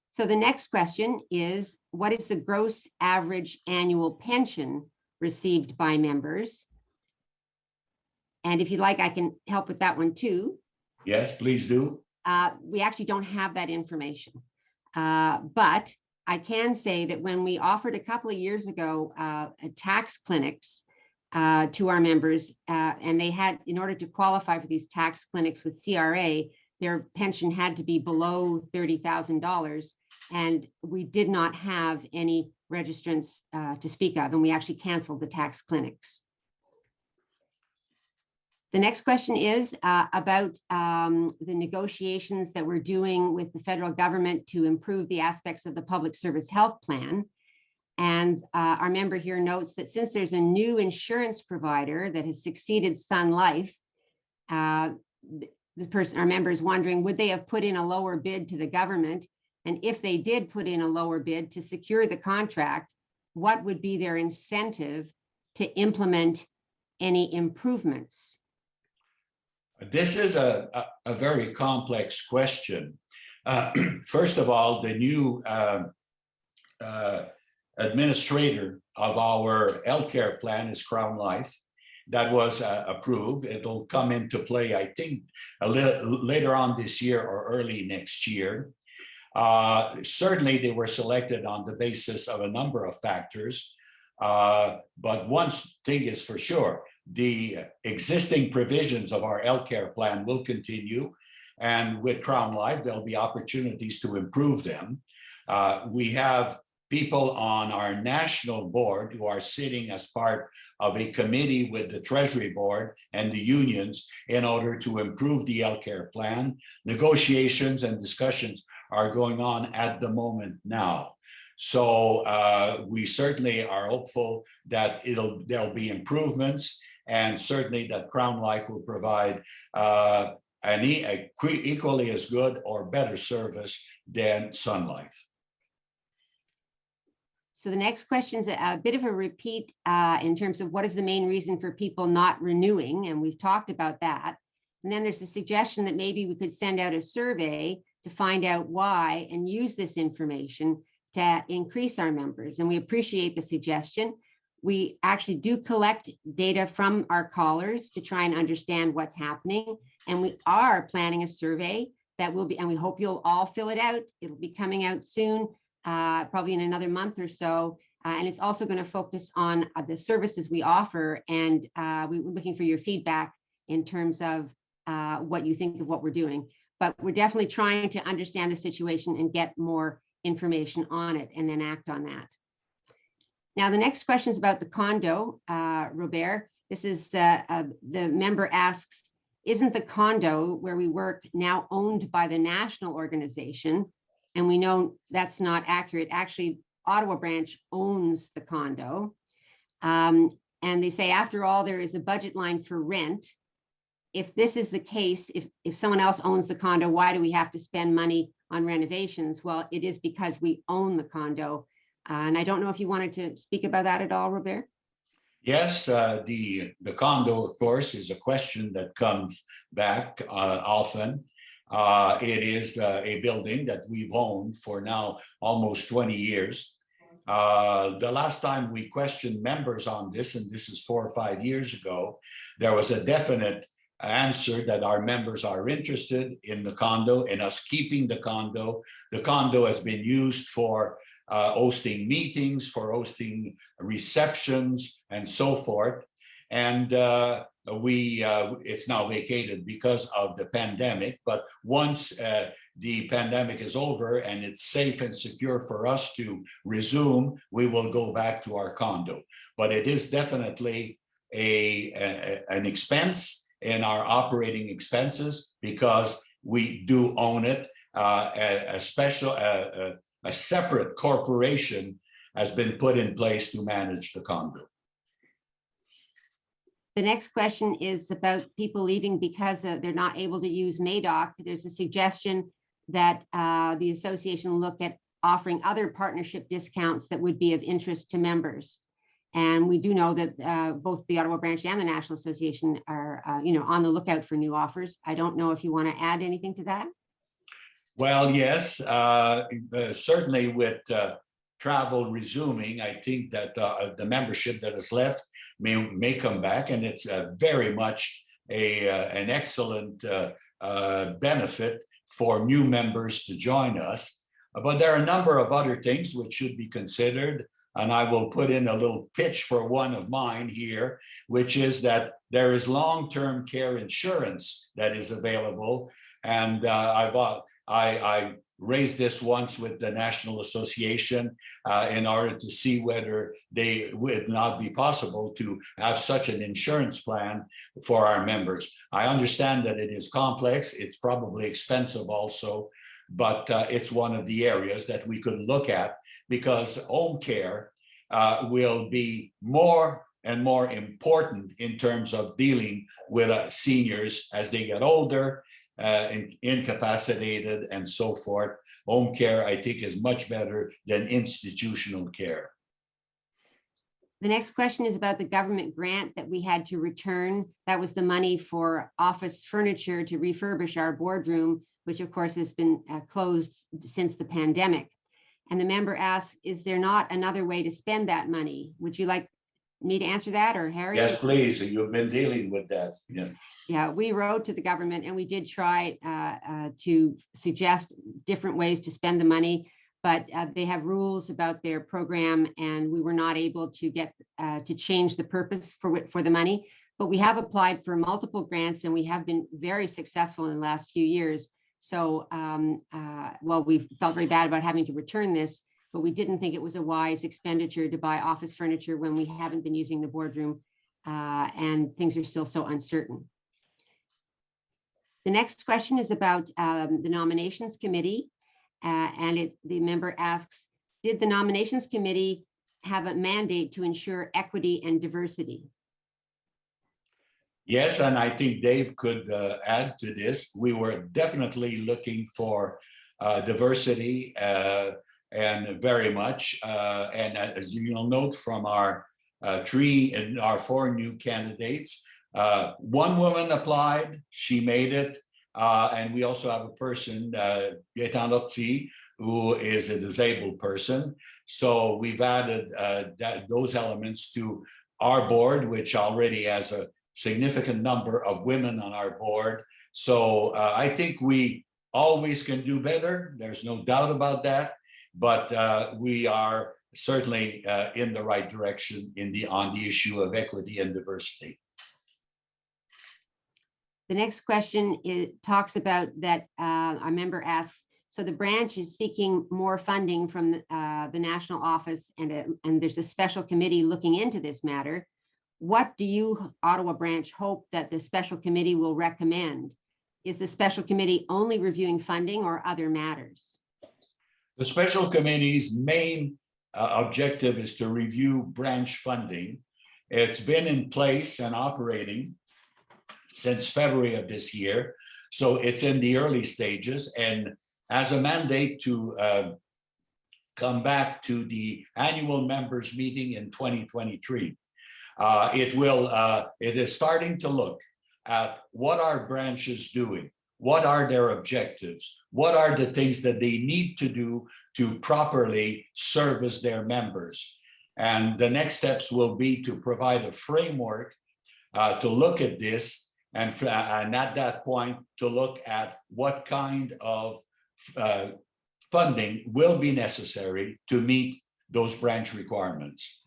So the next question is, what is the gross average annual pension received by members? And if you'd like, I can help with that one too. Yes, please do. We actually don't have that information, but I can say that when we offered a couple of years ago tax clinics to our members, and they had, in order to qualify for these tax clinics with CRA, their pension had to be below $30,000. And we did not have any registrants to speak of, and we actually canceled the tax clinics. The next question is about the negotiations that we're doing with the federal government to improve the aspects of the public service health plan. And our member here notes that since there's a new insurance provider that has succeeded Sun Life, our member is wondering, would they have put in a lower bid to the government? And if they did put in a lower bid to secure the contract, what would be their incentive to implement any improvements? This is a very complex question. First of all, the new administrator of our healthcare plan is Crown Life. That was approved. It'll come into play, I think, a little later on this year or early next year. Certainly, they were selected on the basis of a number of factors. But one thing is for sure, the existing provisions of our healthcare plan will continue. And with Crown Life, there'll be opportunities to improve them. We have people on our national board who are sitting as part of a committee with the Treasury Board and the unions in order to improve the healthcare plan. Negotiations and discussions are going on at the moment now. So we certainly are hopeful that there'll be improvements, and certainly that Crown Life will provide an equally as good or better service than Sun Life. So the next question is a bit of a repeat in terms of what is the main reason for people not renewing, and we've talked about that. And then there's a suggestion that maybe we could send out a survey to find out why and use this information to increase our members. And we appreciate the suggestion. We actually do collect data from our callers to try and understand what's happening. And we are planning a survey that will be, and we hope you'll all fill it out. It'll be coming out soon, probably in another month or so. And it's also going to focus on the services we offer. And we were looking for your feedback in terms of what you think of what we're doing. But we're definitely trying to understand the situation and get more information on it and then act on that. Now, the next question is about the condo, Robert. This is the member asks, isn't the condo where we work now owned by the national organization? And we know that's not accurate. Actually, Ottawa branch owns the condo. And they say, after all, there is a budget line for rent. If this is the case, if someone else owns the condo, why do we have to spend money on renovations? Well, it is because we own the condo. And I don't know if you wanted to speak about that at all, Robert? Yes, the condo, of course, is a question that comes back often. It is a building that we've owned for now almost 20 years. The last time we questioned members on this, and this is 4 or 5 years ago, there was a definite answer that our members are interested in the condo, in us keeping the condo. The condo has been used for hosting meetings, for hosting receptions, and so forth. And it's now vacated because of the pandemic. But once the pandemic is over and it's safe and secure for us to resume, we will go back to our condo. But it is definitely an expense in our operating expenses because we do own it. A separate corporation has been put in place to manage the condo. The next question is about people leaving because they're not able to use MADOC. There's a suggestion that the association look at offering other partnership discounts that would be of interest to members. And we do know that both the Ottawa branch and the National Association are on the lookout for new offers. I don't know if you want to add anything to that. Well, yes, certainly with travel resuming, I think that the membership that is left may come back, and it's very much an excellent benefit for new members to join us. But there are a number of other things which should be considered, and I will put in a little pitch for one of mine here, which is that there is long-term care insurance that is available. And I raised this once with the National Association in order to see whether they would not be possible to have such an insurance plan for our members. I understand that it is complex, it's probably expensive also, but it's one of the areas that we could look at, because home care will be more and more important in terms of dealing with seniors as they get older, incapacitated, and so forth. Home care, I think, is much better than institutional care. The next question is about the government grant that we had to return. That was the money for office furniture to refurbish our boardroom, which of course has been closed since the pandemic. And the member asks, is there not another way to spend that money? Would you like me to answer that, or Harry? Yes, please. You've been dealing with that. Yes. Yeah, we wrote to the government and we did try to suggest different ways to spend the money, but they have rules about their program and we were not able to get to change the purpose for the money. But we have applied for multiple grants and we have been very successful in the last few years. So well, we felt very bad about having to return this, but we didn't think it was a wise expenditure to buy office furniture when we haven't been using the boardroom and things are still so uncertain. The next question is about the nominations committee. And the member asks, did the nominations committee have a mandate to ensure equity and diversity? Yes, and I think Dave could add to this. We were definitely looking for diversity and very much. And as you'll note from our four new candidates, one woman applied, she made it. And we also have a person, who is a disabled person. So we've added those elements to our board, which already has a significant number of women on our board. So I think we always can do better. There's no doubt about that. But we are certainly in the right direction on the issue of equity and diversity. The next question talks about that our member asks, so the branch is seeking more funding from the national office and there's a special committee looking into this matter. What do you, Ottawa branch, hope that the special committee will recommend? Is the special committee only reviewing funding or other matters? The special committee's main objective is to review branch funding. It's been in place and operating since February of this year. So it's in the early stages and has a mandate to come back to the annual members meeting in 2023. It is starting to look at what our branch is doing, what are their objectives, what are the things that they need to do to properly service their members. And the next steps will be to provide a framework to look at this, and at that point to look at what kind of funding will be necessary to meet those branch requirements.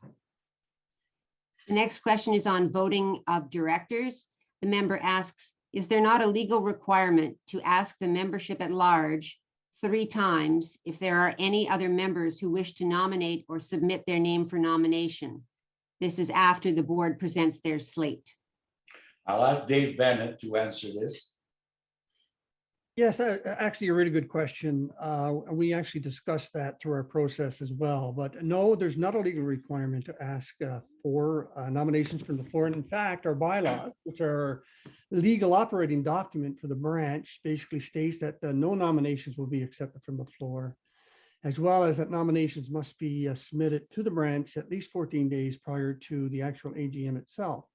The next question is on voting of directors. The member asks, is there not a legal requirement to ask the membership at large 3 times if there are any other members who wish to nominate or submit their name for nomination? This is after the board presents their slate. I'll ask Dave Bennett to answer this. Yes, actually a really good question. We actually discussed that through our process as well. But no, there's not a legal requirement to ask for nominations from the floor. And in fact, our bylaws, which are legal operating document for the branch, basically states that no nominations will be accepted from the floor, as well as that nominations must be submitted to the branch at least 14 days prior to the actual AGM itself.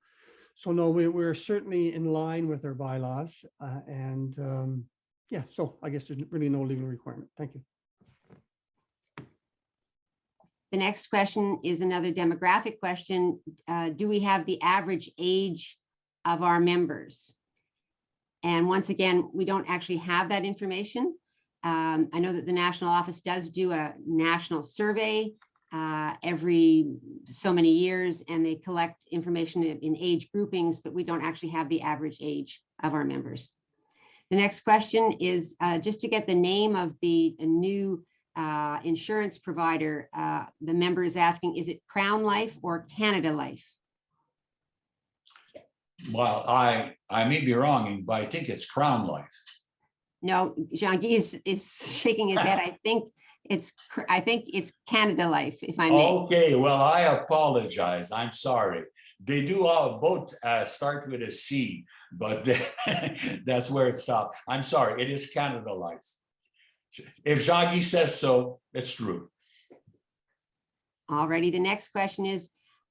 So no, we're certainly in line with our bylaws yeah, so I guess there's really no legal requirement. Thank you. The next question is another demographic question. Do we have the average age of our members? And once again, we don't actually have that information. I know that the national office does do a national survey every so many years, and they collect information in age groupings, but we don't actually have the average age of our members. The next question is just to get the name of the new insurance provider. The member is asking, is it Crown Life or Canada Life? Well, I may be wrong, but I think it's Crown Life. No, Jean-Guy is shaking his head. I think it's Canada Life, if I may. Okay, well, I apologize. I'm sorry. They do all both start with a C, but that's where it stopped. I'm sorry. It is Canada Life. If Jean-Guy says so, it's true. Alrighty, the next question is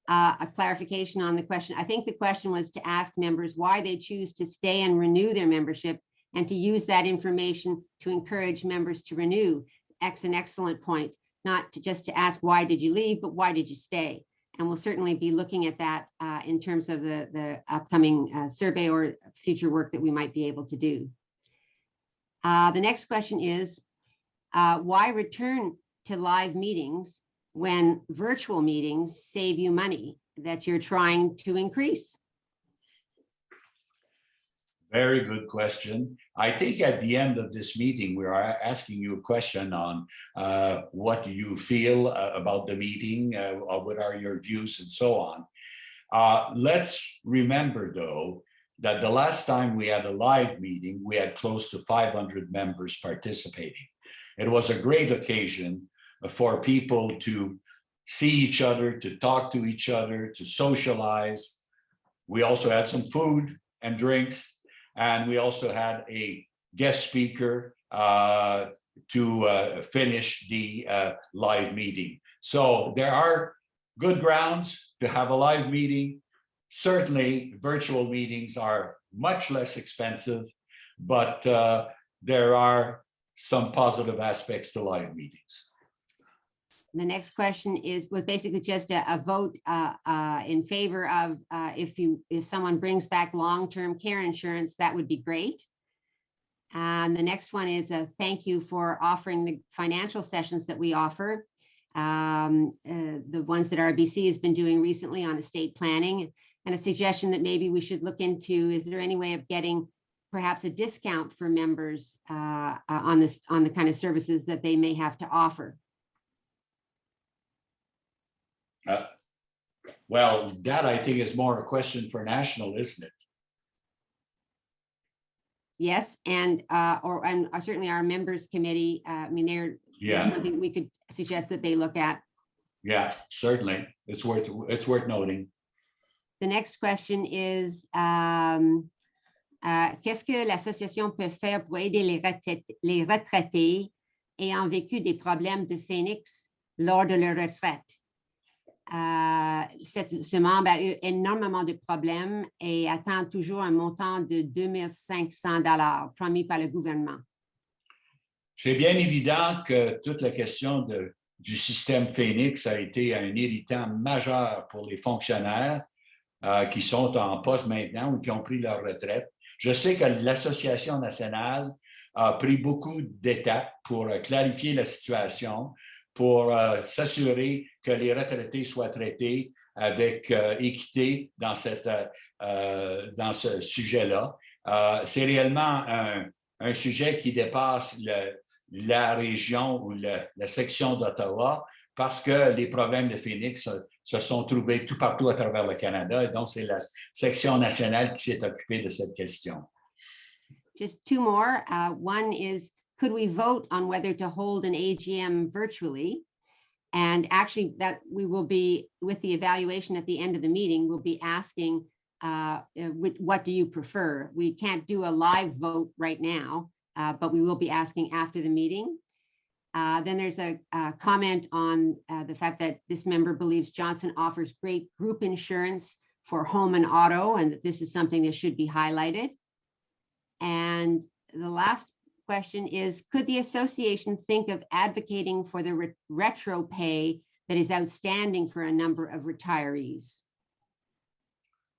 a clarification on the question. I think the question was to ask members why they choose to stay and renew their membership and to use that information to encourage members to renew. An excellent point, not just to ask why did you leave, but why did you stay? And we'll certainly be looking at that in terms of the upcoming survey or future work that we might be able to do. The next question is, why return to live meetings when virtual meetings save you money that you're trying to increase? Very good question. I think at the end of this meeting, we are asking you a question on what you feel about the meeting, what are your views and so on. Let's remember though, that the last time we had a live meeting, we had close to 500 members participating. It was a great occasion for people to see each other, to talk to each other, to socialize. We also had some food and drinks, and we also had a guest speaker to finish the live meeting. So there are good grounds to have a live meeting. Certainly, virtual meetings are much less expensive, but there are some positive aspects to live meetings. The next question was basically just a vote in favor of if someone brings back long-term care insurance, that would be great. And the next one is a thank you for offering the financial sessions that we offer, the ones that RBC has been doing recently on estate planning, and a suggestion that maybe we should look into, is there any way of getting perhaps a discount for members on the kind of services that they may have to offer? Well, that I think is more a question for national, isn't it? Yes, and certainly our members committee. I mean, they're something we could suggest that they look at. Yeah, certainly, it's worth noting. The next question is, qu'est-ce que l'association peut faire pour aider les retraités ayant vécu des problèmes de phénix lors de leur retraite? Ce membre a eu énormément de problèmes et attend toujours un montant de 2 500 $ promis par le gouvernement. C'est bien évident que toute la question du système Phoenix a été un irritant majeur pour les fonctionnaires qui sont en poste maintenant ou qui ont pris leur retraite. Je sais que l'Association nationale a pris beaucoup d'étapes pour clarifier la situation, pour s'assurer que les retraités soient traités avec équité dans ce sujet-là. C'est réellement un sujet qui dépasse la région ou la section d'Ottawa, parce que les problèmes de Phoenix se sont trouvés tout partout à travers le Canada, et donc c'est la section nationale qui s'est occupée de cette question. Just two more. One is, could we vote on whether to hold an AGM virtually? And actually, that we will be, with the evaluation at the end of the meeting, we'll be asking, what do you prefer? We can't do a live vote right now, but we will be asking after the meeting. Then there's a comment on the fact that this member believes Johnson offers great group insurance for home and auto, and that this is something that should be highlighted. And the last question is, could the association think of advocating for the retro pay that is outstanding for a number of retirees?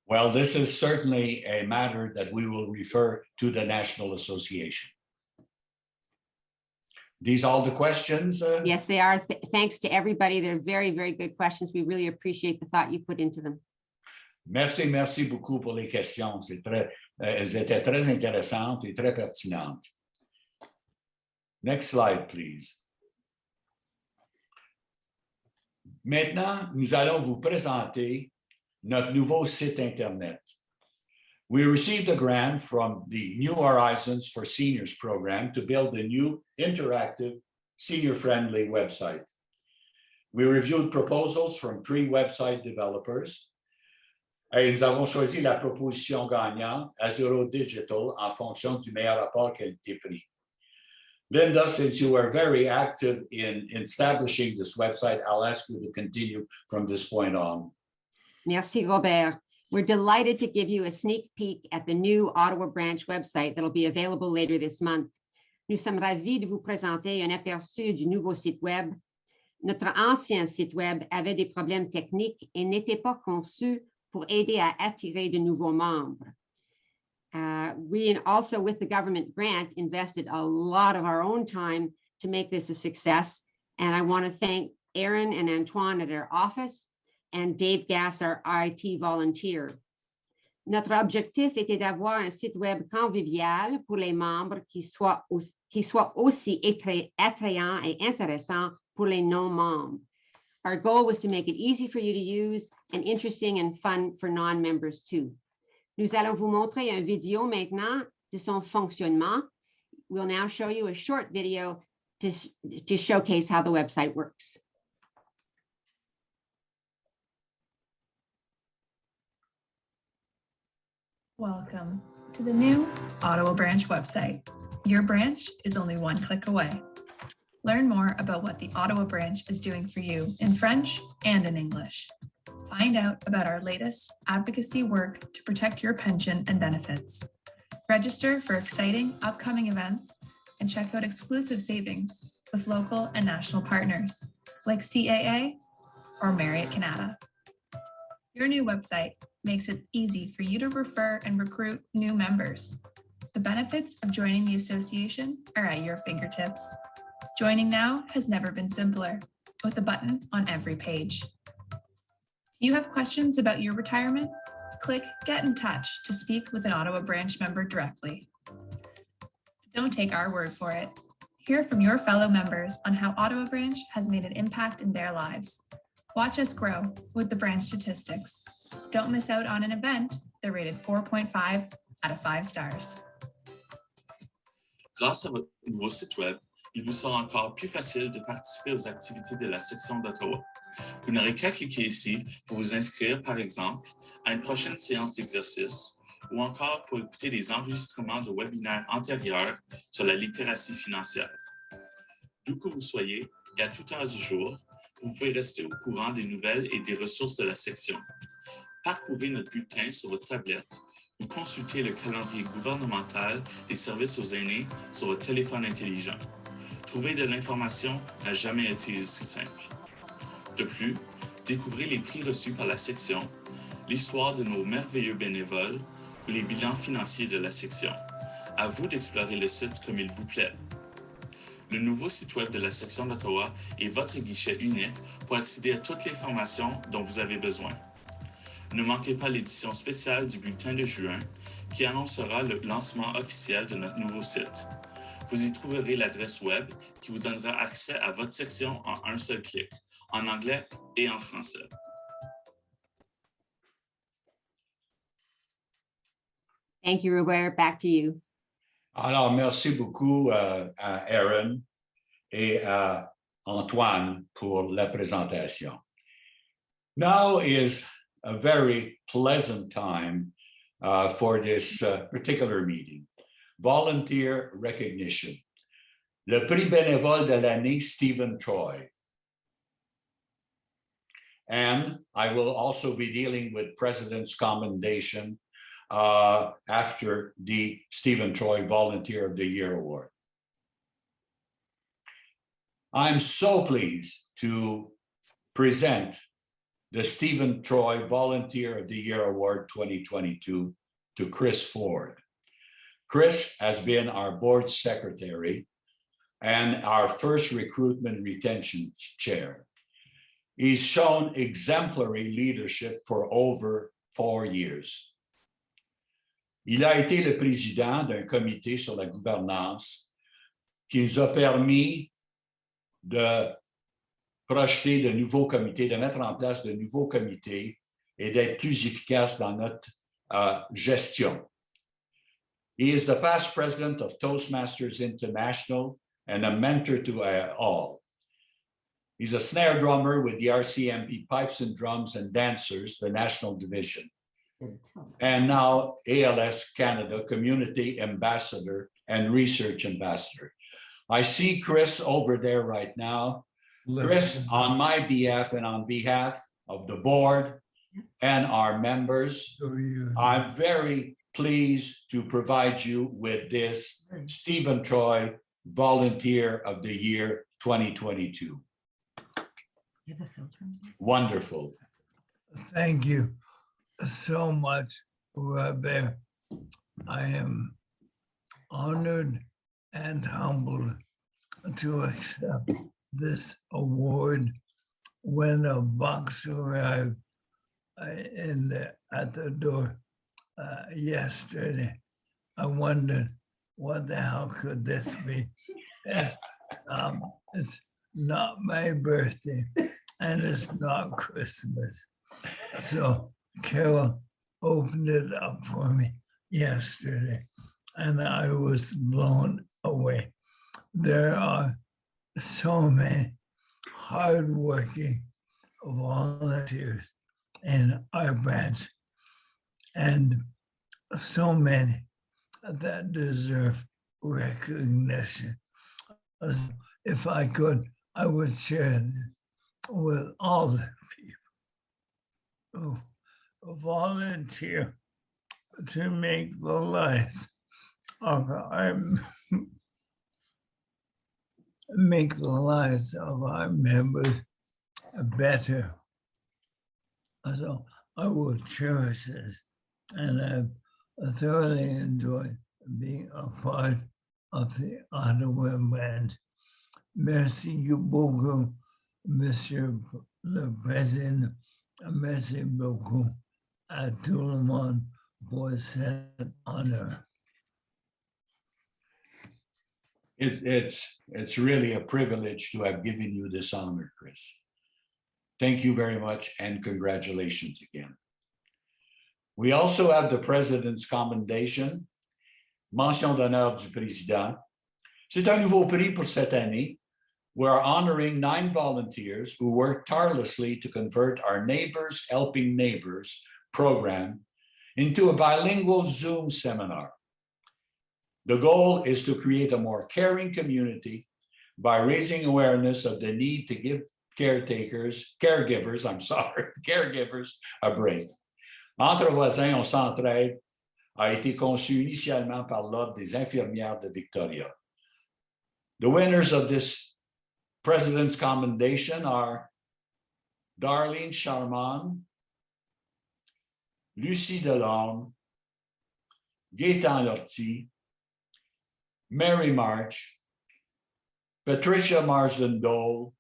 Well, this is certainly a matter that we will refer to the National Association. These all the questions? Yes, they are. Thanks to everybody. They're very, very good questions. We really appreciate the thought you put into them. Merci beaucoup pour les questions. C'est elles étaient très intéressantes et très pertinentes. Next slide, please. Maintenant, nous allons vous présenter notre nouveau site Internet. We received a grant from the New Horizons for Seniors program to build a new interactive senior-friendly website. We reviewed proposals from 3 website developers. Et nous avons choisi la proposition gagnante, Azuro Digital, en fonction du meilleur rapport qualité-prix. Linda, since you are very active in establishing this website, I'll ask you to continue from this point on. Merci, Robert. We're delighted to give you a sneak peek at the new Ottawa branch website that will be available later this month. Nous sommes ravis de vous présenter un aperçu du nouveau site web. Notre ancien site web avait des problèmes techniques et n'était pas conçu pour aider à attirer de nouveaux membres. We also, with the government grant, invested a lot of our own time to make this a success. And I want to thank Aaron and Antoine at our office and Dave Gass, our IT volunteer. Notre objectif était d'avoir un site web convivial pour les membres qui soit aussi attrayant et intéressant pour les non-membres. Our goal was to make it easy for you to use and interesting and fun for non-members too. Nous allons vous montrer une vidéo maintenant de son fonctionnement. We'll now show you a short video to showcase how the website works. Welcome to the new Ottawa branch website. Your branch is only one click away. Learn more about what the Ottawa branch is doing for you in French and in English. Find out about our latest advocacy work to protect your pension and benefits. Register for exciting upcoming events and check out exclusive savings with local and national partners like CAA or Marriott Canada. Your new website makes it easy for you to refer and recruit new members. The benefits of joining the association are at your fingertips. Joining now has never been simpler, with a button on every page. Do you have questions about your retirement? Click Get in Touch to speak with an Ottawa branch member directly. Don't take our word for it. Hear from your fellow members on how Ottawa branch has made an impact in their lives. Watch us grow with the branch statistics. Don't miss out on an event. They're rated 4.5 out of 5 stars. Grâce à votre nouveau site web, il vous sera encore plus facile de participer aux activités de la section d'Ottawa. Vous n'aurez qu'à cliquer ici pour vous inscrire, par exemple, à une prochaine séance d'exercice ou encore pour écouter des enregistrements de webinaires antérieurs sur la littératie financière. D'où que vous soyez et à toute heure du jour, vous pouvez rester au courant des nouvelles et des ressources de la section. Parcourez notre bulletin sur votre tablette ou consultez le calendrier gouvernemental des services aux aînés sur votre téléphone intelligent. Trouver de l'information n'a jamais été aussi simple. De plus, découvrez les prix reçus par la section, l'histoire de nos merveilleux bénévoles ou les bilans financiers de la section. À vous d'explorer le site comme il vous plaît. Le nouveau site web de la section d'Ottawa est votre guichet unique pour accéder à toute l'information dont vous avez besoin. Ne manquez pas l'édition spéciale du bulletin de juin qui annoncera le lancement officiel de notre nouveau site. Vous y trouverez l'adresse web qui vous donnera accès à votre section en un seul clic, en anglais et en français. Thank you, Robert. Back to you. Alors, merci beaucoup à Aaron et à Antoine pour la présentation. Now is a very pleasant time for this particular meeting. Volunteer recognition. Le prix bénévole de l'année, Stephen Troy. And I will also be dealing with President's Commendation after the Stephen Troy Volunteer of the Year Award. I'm so pleased to present the Stephen Troy Volunteer of the Year Award 2022 to Chris Ford. Chris has been our board secretary and our first recruitment retention chair. He's shown exemplary leadership for over 4 years. Il a été le président d'un comité sur la gouvernance qui nous a permis de projeter de nouveaux comités, de mettre en place de nouveaux comités et d'être plus efficace dans notre gestion. He is the past president of Toastmasters International and a mentor to all. He's a snare drummer with the RCMP Pipes and Drums and Dancers, the national division. And now ALS Canada Community Ambassador and Research Ambassador. I see Chris over there right now. Chris, on my behalf and on behalf of the board and our members, I'm very pleased to provide you with this Stephen Troy Volunteer of the Year 2022. You have a filter? Wonderful. Thank you so much, Robert. I am honored and humbled to accept this award. When a box arrived at the door yesterday, I wondered, what the hell could this be? It's not my birthday and it's not Christmas. So Carol opened it up for me yesterday and I was blown away. There are so many hardworking volunteers in our branch and so many that deserve recognition. If I could, I would share this with all the people who volunteer to make the lives of our members better. So I will cherish this, and I've thoroughly enjoyed being a part of the Ottawa branch. Merci beaucoup, Monsieur le Président. Merci beaucoup à tout le monde pour cet honneur. It's really a privilege to have given you this honor, Chris. Thank you very much and congratulations again. We also have the President's Commendation, mention d'honneur du président. C'est un nouveau prix pour cette année. We're honoring 9 volunteers who worked tirelessly to convert our Neighbors Helping Neighbors program into a bilingual Zoom seminar. The goal is to create a more caring community by raising awareness of the need to give caregivers a break. Entre voisins, on s'entraide a été conçu initialement par l'Ordre des infirmières de Victoria. The winners of this President's Commendation are Darlene Charman, Lucie Delorme, Gaétan Lortie, Mary March, Patricia Marsden-Dole,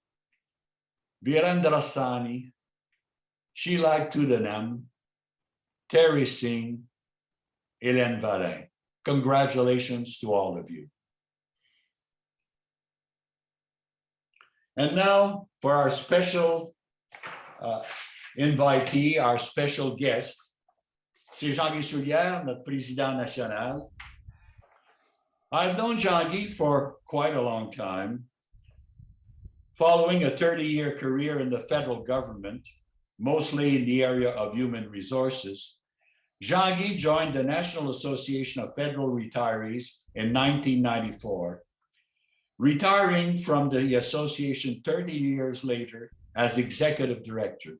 Virendra Sani, Sheila Tudenham, Terry Singh, Hélène Valin. Congratulations to all of you. And now for our special invitee, our special guest, c'est Jean-Guy Soulière, notre président national. I've known Jean-Guy for quite a long time. Following a 30-year career in the federal government, mostly in the area of human resources, Jean-Guy joined the National Association of Federal Retirees in 1994, retiring from the association 30 years later as executive director.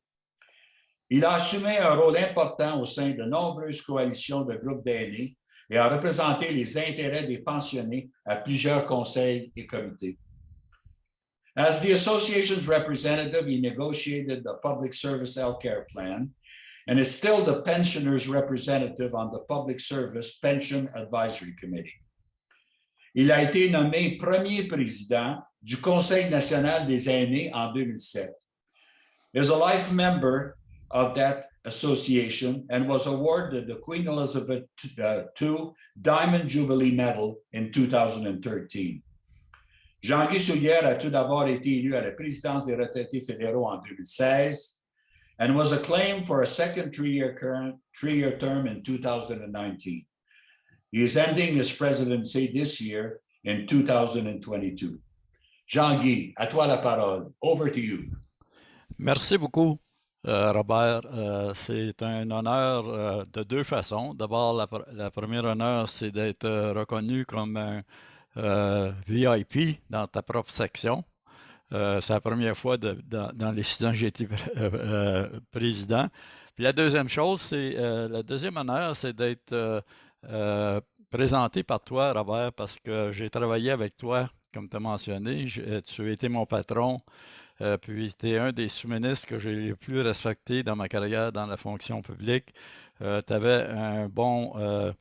Il a assumé un rôle important au sein de nombreuses coalitions de groupes d'aînés et a représenté les intérêts des pensionnés à plusieurs conseils et comités. As the association's representative, he negotiated the Public Service Healthcare Plan and is still the pensioners' representative on the Public Service Pension Advisory Committee. Il a été nommé premier président du Conseil national des aînés en 2007. He is a life member of that Association and was awarded the Queen Elizabeth II Diamond Jubilee Medal in 2013. Jean-Guy Soulière a tout d'abord été élu à la présidence des retraités fédéraux en 2016 and was acclaimed for a second three-year term in 2019. He is ending his presidency this year in 2022. Jean-Guy, à toi la parole. Over to you. Merci beaucoup, Robert. C'est un honneur de deux façons. D'abord, la première honneur, c'est d'être reconnu comme un VIP dans ta propre section. C'est la première fois dans les 6 ans que j'ai été président. Puis la deuxième chose, le deuxième honneur, c'est d'être présenté par toi, Robert, parce que j'ai travaillé avec toi, comme tu as mentionné. Tu as été mon patron. Puis tu es un des sous-ministres que j'ai le plus respecté dans ma carrière dans la fonction publique. Tu avais un bon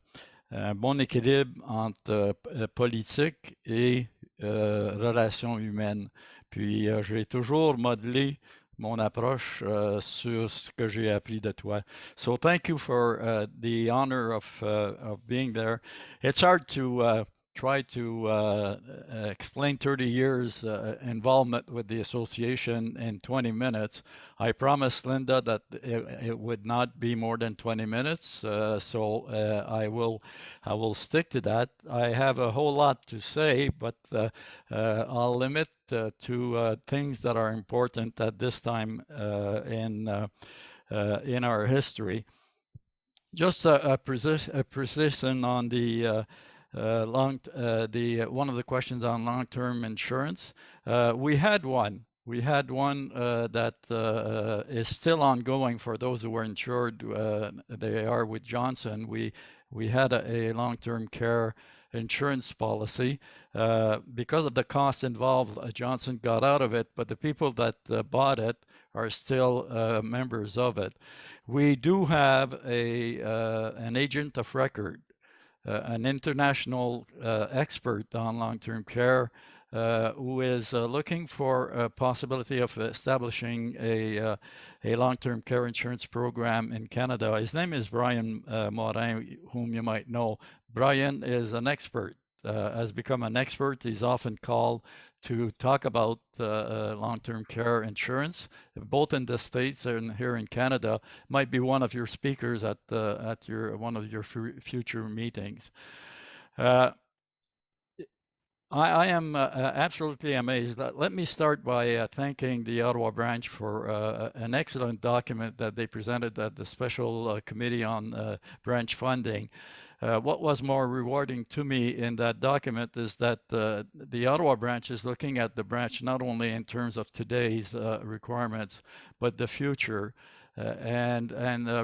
équilibre entre politique et relations humaines. Puis j'ai toujours modelé mon approche sur ce que j'ai appris de toi. So thank you for the honor of being there. It's hard to try to explain 30 years involvement with the association in 20 minutes. I promised Linda that it would not be more than 20 minutes, so I will stick to that. I have a whole lot to say, but I'll limit to things that are important at this time in our history. Just a precision on the one of the questions on long-term insurance. We had one that is still ongoing for those who were insured. They are with Johnson. We had a long-term care insurance policy. Because of the cost involved, Johnson got out of it, but the people that bought it are still members of it. We do have an agent of record, an international expert on long-term care who is looking for a possibility of establishing a long-term care insurance program in Canada. His name is Brian Morin, whom you might know. Brian is an expert, has become an expert. He's often called to talk about long-term care insurance, both in the States and here in Canada. Might be one of your speakers at one of your future meetings. I am absolutely amazed. Let me start by thanking the Ottawa branch for an excellent document that they presented at the special committee on branch funding. What was more rewarding to me in that document is that the Ottawa branch is looking at the branch not only in terms of today's requirements, but the future. And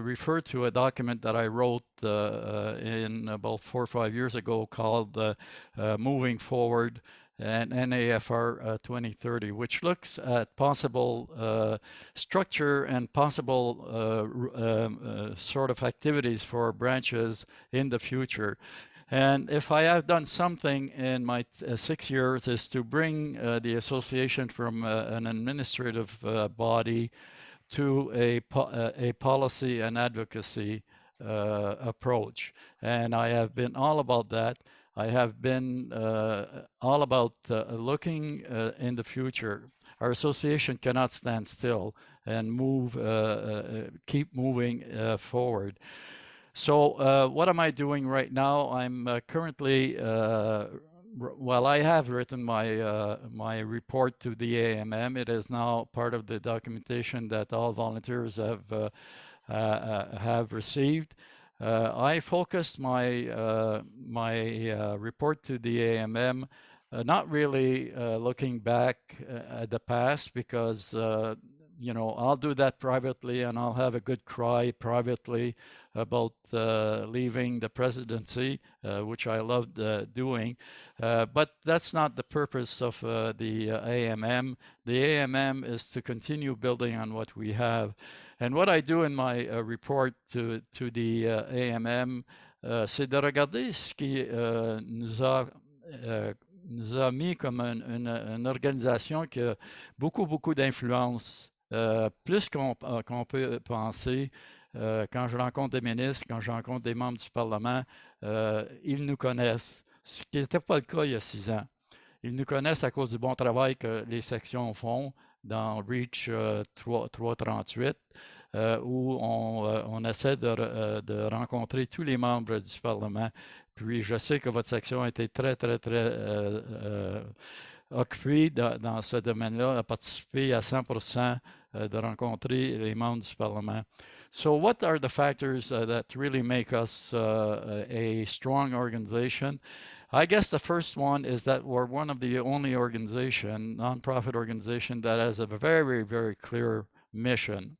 refer to a document that I wrote in about 4 or 5 years ago called Moving Forward and NAFR 2030, which looks at possible structure and possible sort of activities for branches in the future. And if I have done something in my 6 years is to bring the association from an administrative body to a policy and advocacy approach. And I have been all about that. I have been all about looking in the future. Our association cannot stand still and keep moving forward. So what am I doing right now? I'm currently well, I have written my report to the AMM. It is now part of the documentation that all volunteers have received. I focused my report to the AMM, not really looking back at the past, because you know, I'll do that privately, and I'll have a good cry privately about leaving the presidency, which I loved doing. But that's not the purpose of the AMM. The AMM is to continue building on what we have. And what I do in my report to the AMM, c'est de regarder ce qui nous a mis comme une organisation qui a beaucoup d'influence. Plus qu'on peut penser, quand je rencontre des ministres, quand je rencontre des membres du Parlement, ils nous connaissent, ce qui n'était pas le cas il y a 6 ans. Ils nous connaissent à cause du bon travail que les sections font dans REACH 338, où on essaie de rencontrer tous les membres du Parlement. Puis je sais que votre section a été très, très, très occupée dans ce domaine-là, à participer à 100% de rencontrer les membres du Parlement. So what are the factors that really make us a strong organization? I guess the first one is that we're one of the only nonprofit organization that has a very, very clear mission.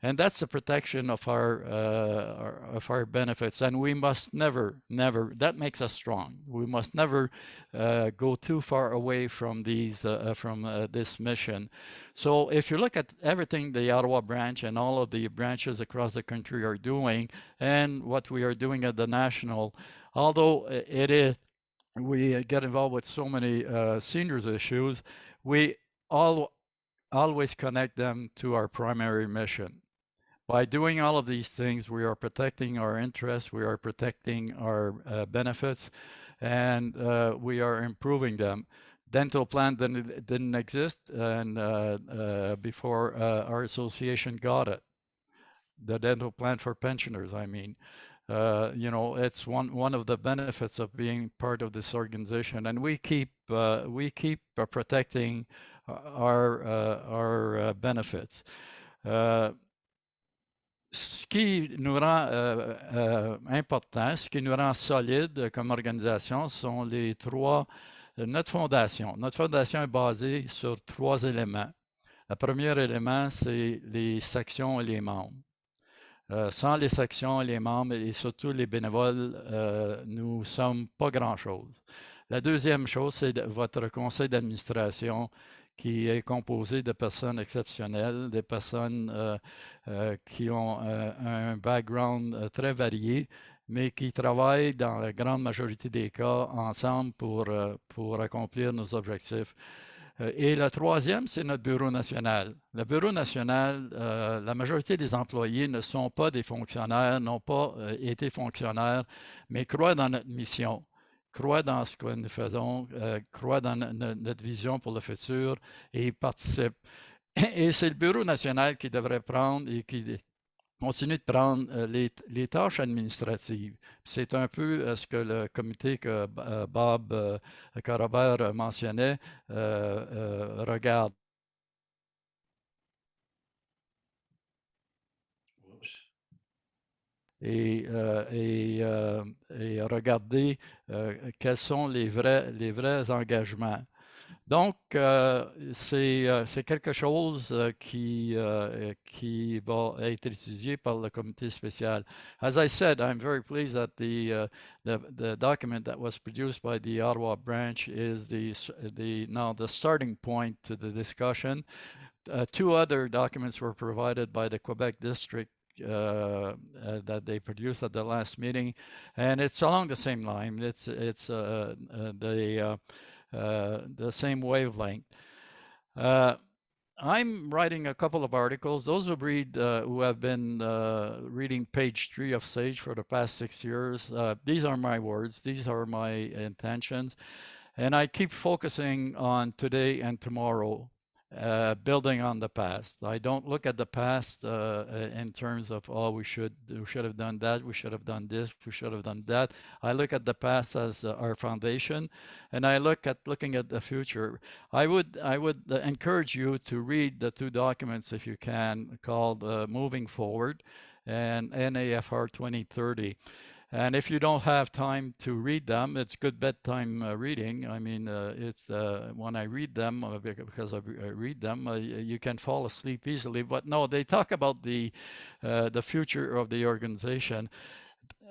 And that's the protection of our benefits. And we must never, that makes us strong. We must never go too far away from this mission. So if you look at everything the Ottawa branch and all of the branches across the country are doing, and what we are doing at the national, although we get involved with so many seniors issues, we always connect them to our primary mission. By doing all of these things, we are protecting our interests, we are protecting our benefits, and we are improving them. Dental plan didn't exist and before our association got it. The dental plan for pensioners, I mean. It's one of the benefits of being part of this organization, and we keep protecting our benefits. Ce qui nous rend important, ce qui nous rend solide comme organisation, sont notre fondation. Notre fondation est basée sur 3 éléments. Le premier élément, c'est les sections et les membres. Sans les sections et les membres, et surtout les bénévoles, nous ne sommes pas grand-chose. La deuxième chose, c'est votre conseil d'administration qui est composé de personnes exceptionnelles, des personnes qui ont un background très varié, mais qui travaillent dans la grande majorité des cas ensemble pour accomplir nos objectifs. Et le troisième, c'est notre bureau national. Le bureau national, la majorité des employés ne sont pas des fonctionnaires, n'ont pas été fonctionnaires, mais croient dans notre mission, croient dans ce que nous faisons, croient dans notre vision pour le futur et participent. Et c'est le bureau national qui devrait prendre et qui continue de prendre les tâches administratives. C'est un peu ce que le comité que Bob Carabert mentionnait regarde. Et regarder quels sont les vrais engagements. Donc, c'est quelque chose qui va être étudié par le comité spécial. As I said, I'm very pleased that the document that was produced by the Ottawa branch is now the starting point to the discussion. 2 other documents were provided by the Quebec district that they produced at the last meeting, and it's along the same line. It's the same wavelength. I'm writing a couple of articles. Those who have been reading page 3 of SAGE for the past 6 years, these are my words, these are my intentions, and I keep focusing on today and tomorrow, building on the past. I don't look at the past in terms of, we should have done that, we should have done this, we should have done that. I look at the past as our foundation, and I looking at the future. I would encourage you to read the 2 documents if you can, called Moving Forward and NAFR 2030. And if you don't have time to read them, it's good bedtime reading. I mean, when I read them, because I read them, you can fall asleep easily. But no, they talk about the future of the organization.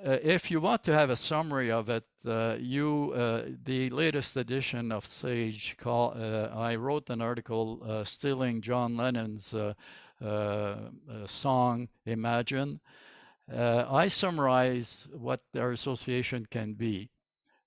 If you want to have a summary of it, the latest edition of SAGE, I wrote an article stealing John Lennon's song, Imagine. I summarize what our association can be.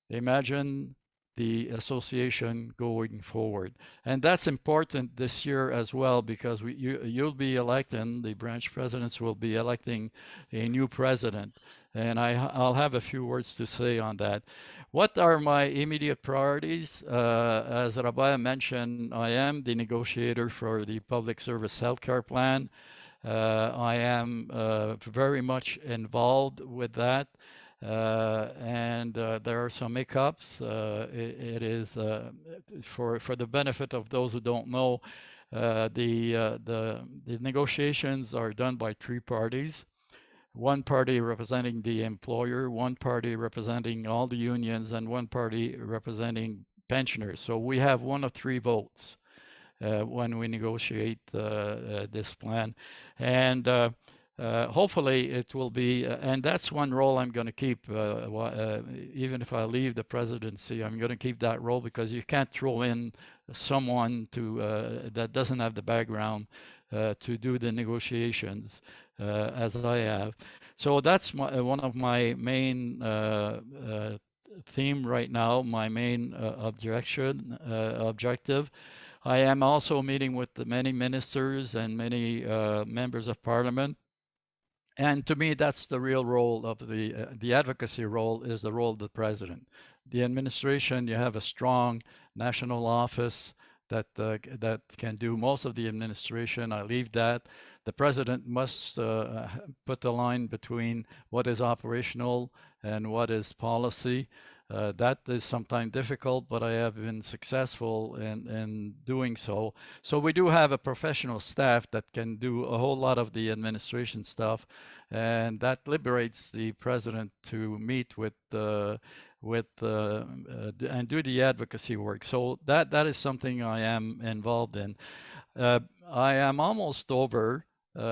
Imagine the association going forward. And that's important this year as well, because you'll be electing, the branch presidents will be electing a new president. And I'll have a few words to say on that. What are my immediate priorities? As Rabaya mentioned, I am the negotiator for the Public Service Healthcare Plan. I am very much involved with that. And there are some hiccups. It is for the benefit of those who don't know, the negotiations are done by three parties. One party representing the employer, one party representing all the unions, and one party representing pensioners. So we have one of three votes when we negotiate this plan. And hopefully it will be, and that's one role I'm going to keep, even if I leave the presidency, I'm going to keep that role, because you can't throw in someone that doesn't have the background to do the negotiations as I have. So that's one of my main theme right now, my main objective. I am also meeting with many ministers and many members of parliament. And to me, that's the real role of the advocacy role, is the role of the president. The administration, you have a strong national office that can do most of the administration. I leave that. The president must put the line between what is operational and what is policy. That is sometimes difficult, but I have been successful in doing so. So we do have a professional staff that can do a whole lot of the administration stuff, and that liberates the president to meet with and do the advocacy work. So that is something I am involved in. I am almost over,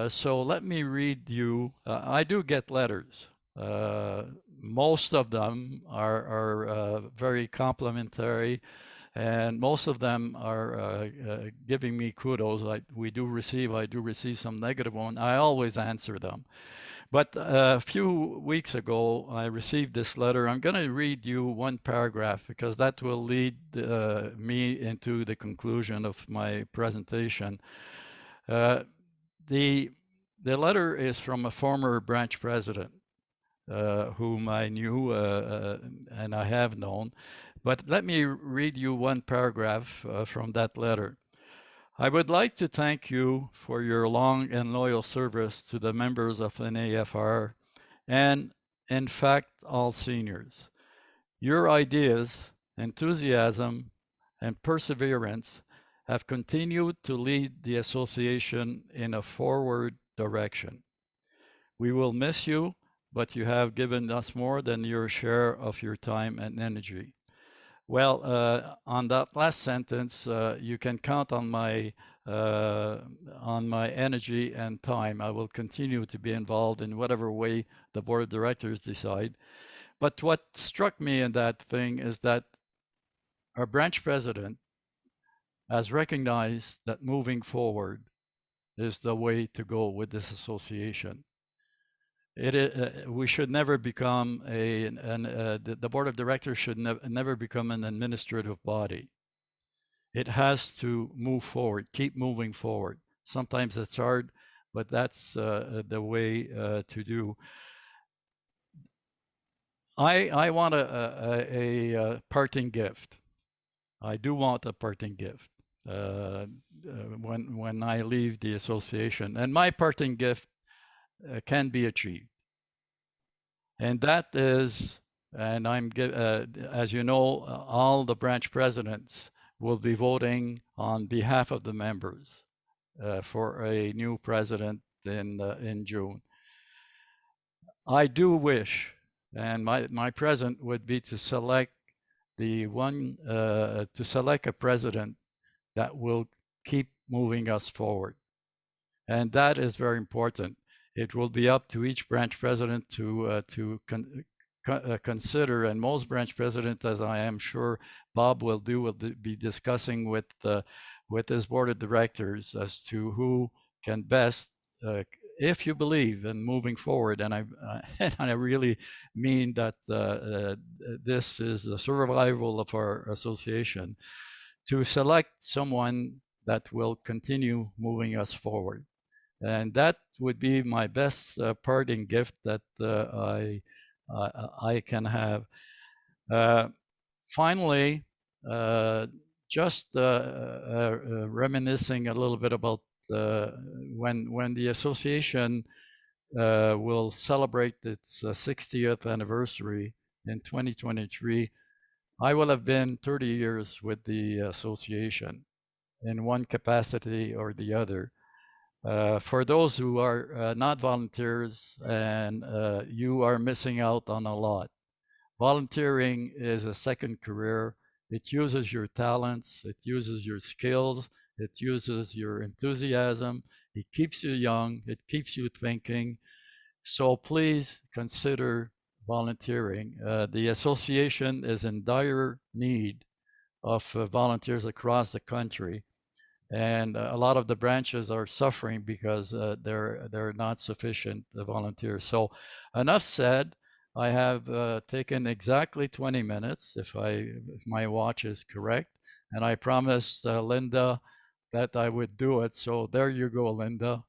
so let me read you. I do get letters. Most of them are very complimentary, and most of them are giving me kudos. I do receive some negative ones. I always answer them. But a few weeks ago, I received this letter. I'm going to read you one paragraph, because that will lead me into the conclusion of my presentation. The letter is from a former branch president, whom I knew and I have known. But let me read you one paragraph from that letter. I would like to thank you for your long and loyal service to the members of NAFR and, in fact, all seniors. Your ideas, enthusiasm, and perseverance have continued to lead the association in a forward direction. We will miss you, but you have given us more than your share of your time and energy. Well, on that last sentence, you can count on my energy and time. I will continue to be involved in whatever way the board of directors decide. But what struck me in that thing is that our branch president has recognized that moving forward is the way to go with this association. We should never become the board of directors should never become an administrative body. It has to move forward, keep moving forward. Sometimes it's hard, but that's the way to do. I want a parting gift. I do want a parting gift when I leave the association, and my parting gift can be achieved. And that is, and as you know, all the branch presidents will be voting on behalf of the members for a new president in June. I do wish, and my present would be to select a president that will keep moving us forward. And that is very important. It will be up to each branch president to consider, and most branch presidents, as I am sure Bob will be discussing with his board of directors as to who can best if you believe in moving forward, and and I really mean that this is the survival of our association, to select someone that will continue moving us forward. And that would be my best parting gift that I can have. Finally, just reminiscing a little bit about when the association will celebrate its 60th anniversary in 2023, I will have been 30 years with the association in one capacity or the other. For those who are not volunteers, and you are missing out on a lot. Volunteering is a second career. It uses your talents, it uses your skills, it uses your enthusiasm, it keeps you young, it keeps you thinking. So please consider volunteering. The association is in dire need of volunteers across the country. And a lot of the branches are suffering because they're not sufficient volunteers. So enough said. I have taken exactly 20 minutes, if my watch is correct, and I promised Linda that I would do it. So there you go, Linda,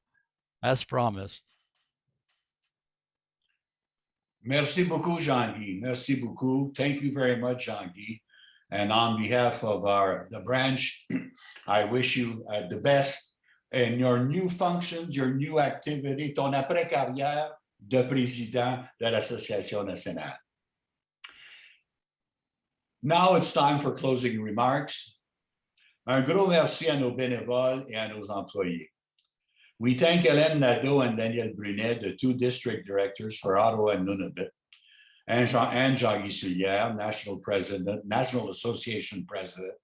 as promised. Merci beaucoup, Jean-Guy. Merci beaucoup. Thank you very much, Jean-Guy. And on behalf of the branch, I wish you the best in your new functions, your new activity, ton après-carrière de président de l'Association nationale. Now it's time for closing remarks. Un gros merci à nos bénévoles et à nos employés. We thank Hélène Nadeau and Daniel Brunet, the two district directors for Ottawa and Nunavut, and Jean-Guy Soulière, National Association President,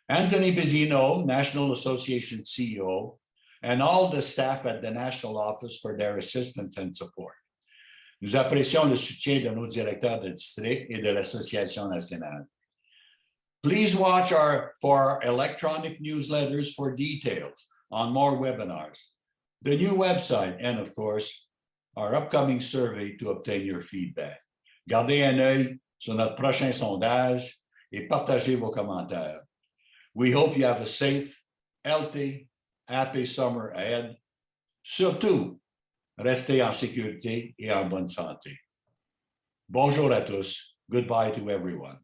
Anthony Bizzino, National Association CEO, and all the staff at the National Office for their assistance and support. Nous apprécions le soutien de nos directeurs de district et de l'Association nationale. Please watch for our electronic newsletters for details on more webinars, the new website, and of course, our upcoming survey to obtain your feedback. Gardez un œil sur notre prochain sondage et partagez vos commentaires. We hope you have a safe, healthy, happy summer ahead. Surtout, restez en sécurité et en bonne santé. Bonjour à tous. Goodbye to everyone.